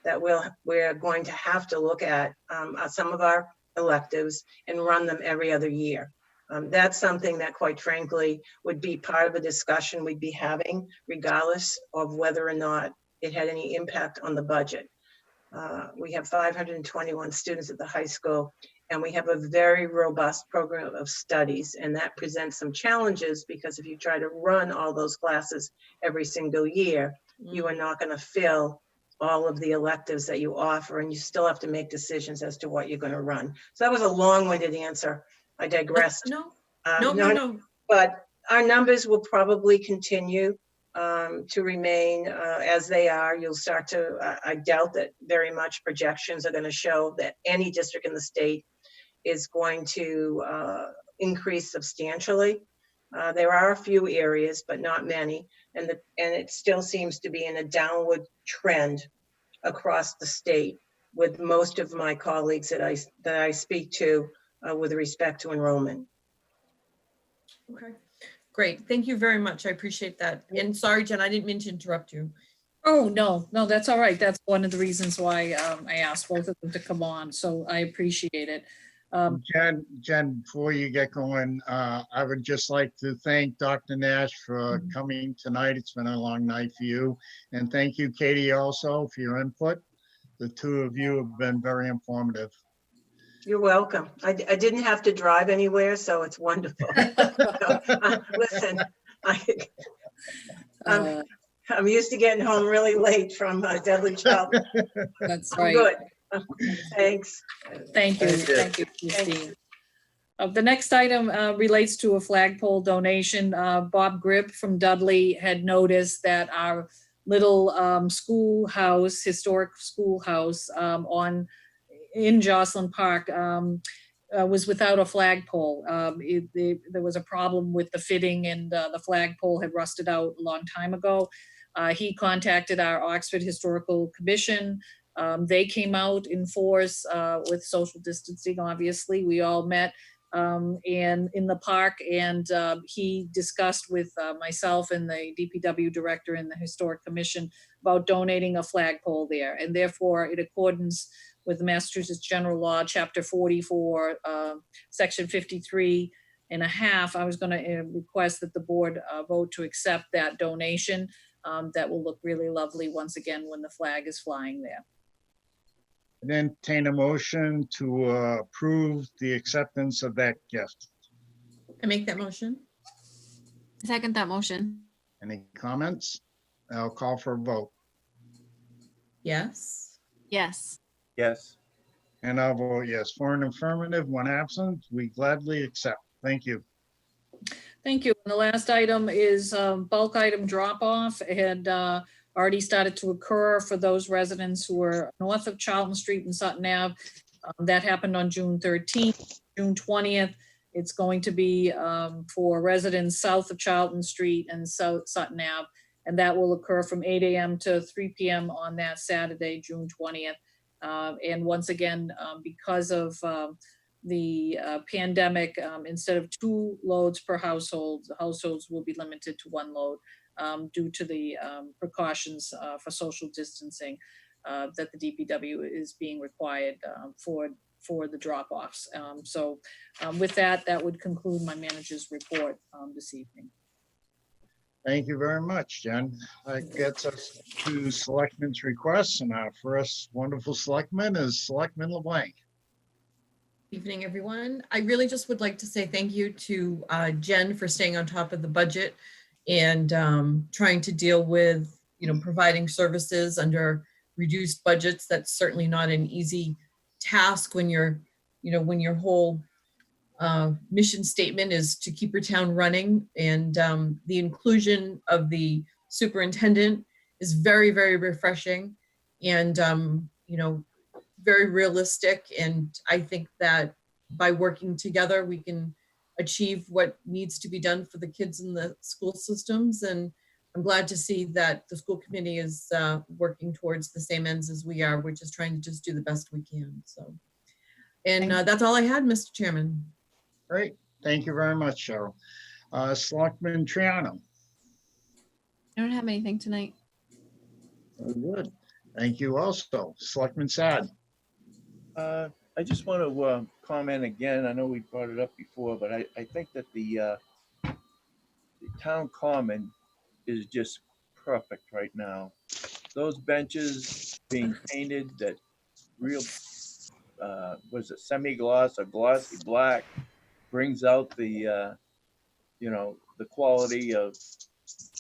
that we're going to have to look at some of our electives and run them every other year. That's something that, quite frankly, would be part of a discussion we'd be having, regardless of whether or not it had any impact on the budget. We have 521 students at the high school, and we have a very robust program of studies, and that presents some challenges because if you try to run all those classes every single year, you are not going to fill all of the electives that you offer, and you still have to make decisions as to what you're going to run. So that was a long-winded answer. I digressed. No. But our numbers will probably continue to remain as they are. You'll start to, I doubt that very much projections are going to show that any district in the state is going to increase substantially. There are a few areas, but not many. And it still seems to be in a downward trend across the state with most of my colleagues that I speak to with respect to enrollment. Okay, great. Thank you very much. I appreciate that. And sorry, Jen, I didn't mean to interrupt you. Oh, no, that's all right. That's one of the reasons why I asked both of them to come on, so I appreciate it. Jen, before you get going, I would just like to thank Dr. Nash for coming tonight. It's been a long night for you. And thank you, Katie, also for your input. The two of you have been very informative. You're welcome. I didn't have to drive anywhere, so it's wonderful. Listen, I'm used to getting home really late from Deadly Childhood. That's I'm right. good. Thanks. Thank you, thank you, Christine. The next item relates to a flagpole donation. Bob Grip from Dudley had noticed that our little schoolhouse, historic schoolhouse in Jocelyn Park was without a flagpole. There was a problem with the fitting, and the flagpole had rusted out a long time ago. He contacted our Oxford Historical Commission. They came out in force with social distancing, obviously. We all met and in the park, and he discussed with myself and the DPW director and the Historic Commission about donating a flagpole there. And therefore, in accordance with the Massachusetts General Law, Chapter 44, Section 53 and a half, I was going to request that the board vote to accept that donation. That will look really lovely once again when the flag is flying there. And entertain a motion to approve the acceptance of that gift. I make that motion. Second that motion. Any comments? I'll call for a vote. Yes. Yes. Yes. And I'll vote yes. For an affirmative, one absent, we gladly accept. Thank you. Thank you. And the last item is bulk item drop off, and already started to occur for those residents who are north of Charlton Street and Sutton Ave. That happened on June 13th, June 20th. It's going to be for residents south of Charlton Street and Sutton Ave. And that will occur from 8 a.m. to 3 p.m. on that Saturday, June 20th. And once again, because of the pandemic, instead of 2 loads per household, the households will be limited to 1 load due to the precautions for social distancing that the DPW is being required for the drop-offs. So with that, that would conclude my manager's report this evening. Thank you very much, Jen. That gets us to Selectmen's requests, and our first wonderful selectman is Selectman LeBlanc. Evening, everyone. I really just would like to say thank you to Jen for staying on top of the budget and trying to deal with, providing services under reduced budgets. That's certainly not an easy task when when your whole mission statement is to keep your town running. And the inclusion of the superintendent is very, very refreshing and, very realistic. And I think that by working together, we can achieve what needs to be done for the kids in the school systems. And I'm glad to see that the school committee is working towards the same ends as we are, which is trying to just do the best we can. So, and that's all I had, Mr. Chairman. Great. Thank you very much, Cheryl. Selectman Triano. I don't have anything tonight. Very good. Thank you also. Selectman Sad. I just want to comment again. I know we brought it up before, but I think that the town common is just perfect right now. Those benches being painted that real, was it semi-gloss or glossy black, brings out the, the quality of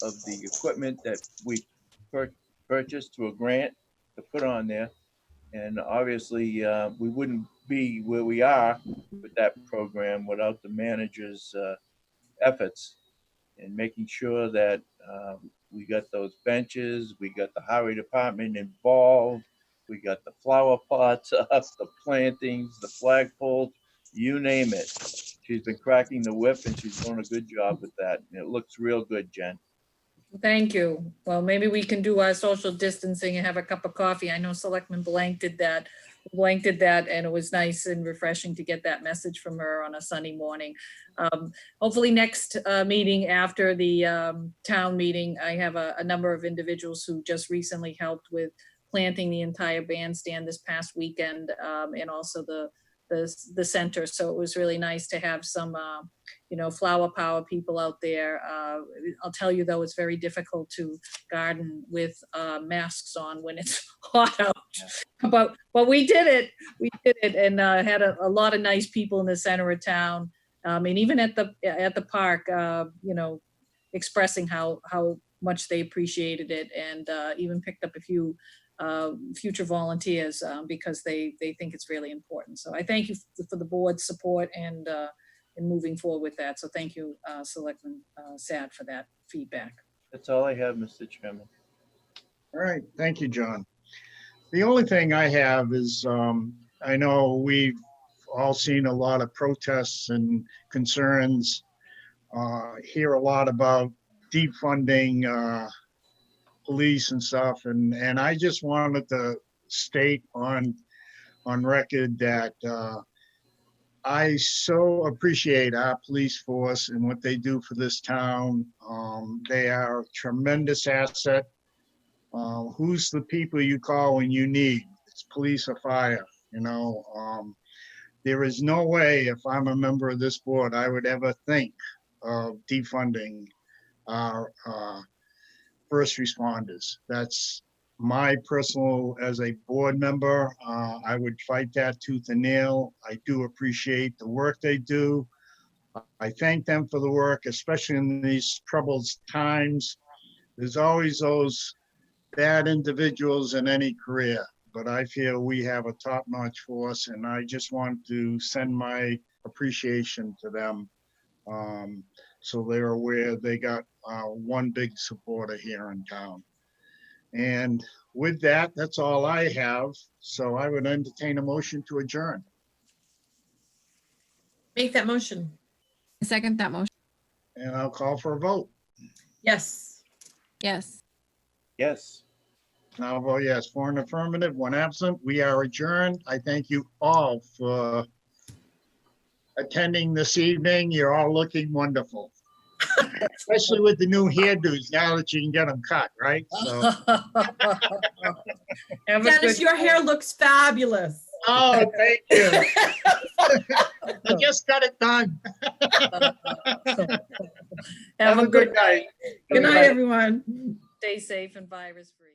the equipment that we purchased through a grant to put on there. And obviously, we wouldn't be where we are with that program without the manager's efforts in making sure that we got those benches, we got the highway department involved, we got the flower pots up, the plantings, the flagpoles, you name it. She's been cracking the whip and she's doing a good job with that. And it looks real good, Jen. Thank you. Well, maybe we can do our social distancing and have a cup of coffee. I know Selectman Blank did that. And it was nice and refreshing to get that message from her on a sunny morning. Hopefully next meeting after the town meeting, I have a number of individuals who just recently helped with planting the entire bandstand this past weekend and also the center. So it was really nice to have some flower power people out there. I'll tell you though, it's very difficult to garden with masks on when it's hot out. But we did it and had a lot of nice people in the center of town. And even at the park, expressing how much they appreciated it, and even picked up a few future volunteers because they think it's really important. So I thank you for the board's support and moving forward with that. So thank you, Selectman Sad, for that feedback. That's all I have, Mr. Chairman. All right. Thank you, John. The only thing I have is I know we've all seen a lot of protests and concerns, hear a lot about defunding police and stuff. And I just wanted to state on record that I so appreciate our police force and what they do for this town. They are a tremendous asset. Who's the people you call when you need? It's police or fire, There is no way, if I'm a member of this board, I would ever think of defunding our first responders. That's my personal, as a board member, I would fight that tooth and nail. I do appreciate the work they do. I thank them for the work, especially in these troubled times. There's always those bad individuals in any career, but I feel we have a top-notch force, and I just want to send my appreciation to them. So they're aware they got one big supporter here in town. And with that, that's all I have. So I would entertain a motion to adjourn. Make that motion. I second that motion. And I'll call for a vote. Yes. Yes. Yes. I'll vote yes, 4 in the affirmative, 1 absent. We are adjourned. I thank you all for attending this evening. You're all looking wonderful. Especially with the new hairdos, now that you can get them cut, right? So, Have a Dennis, good your night. hair looks fabulous. oh, thank you. I just got it done. Have a good night. Good night, everyone. Stay safe and virus free.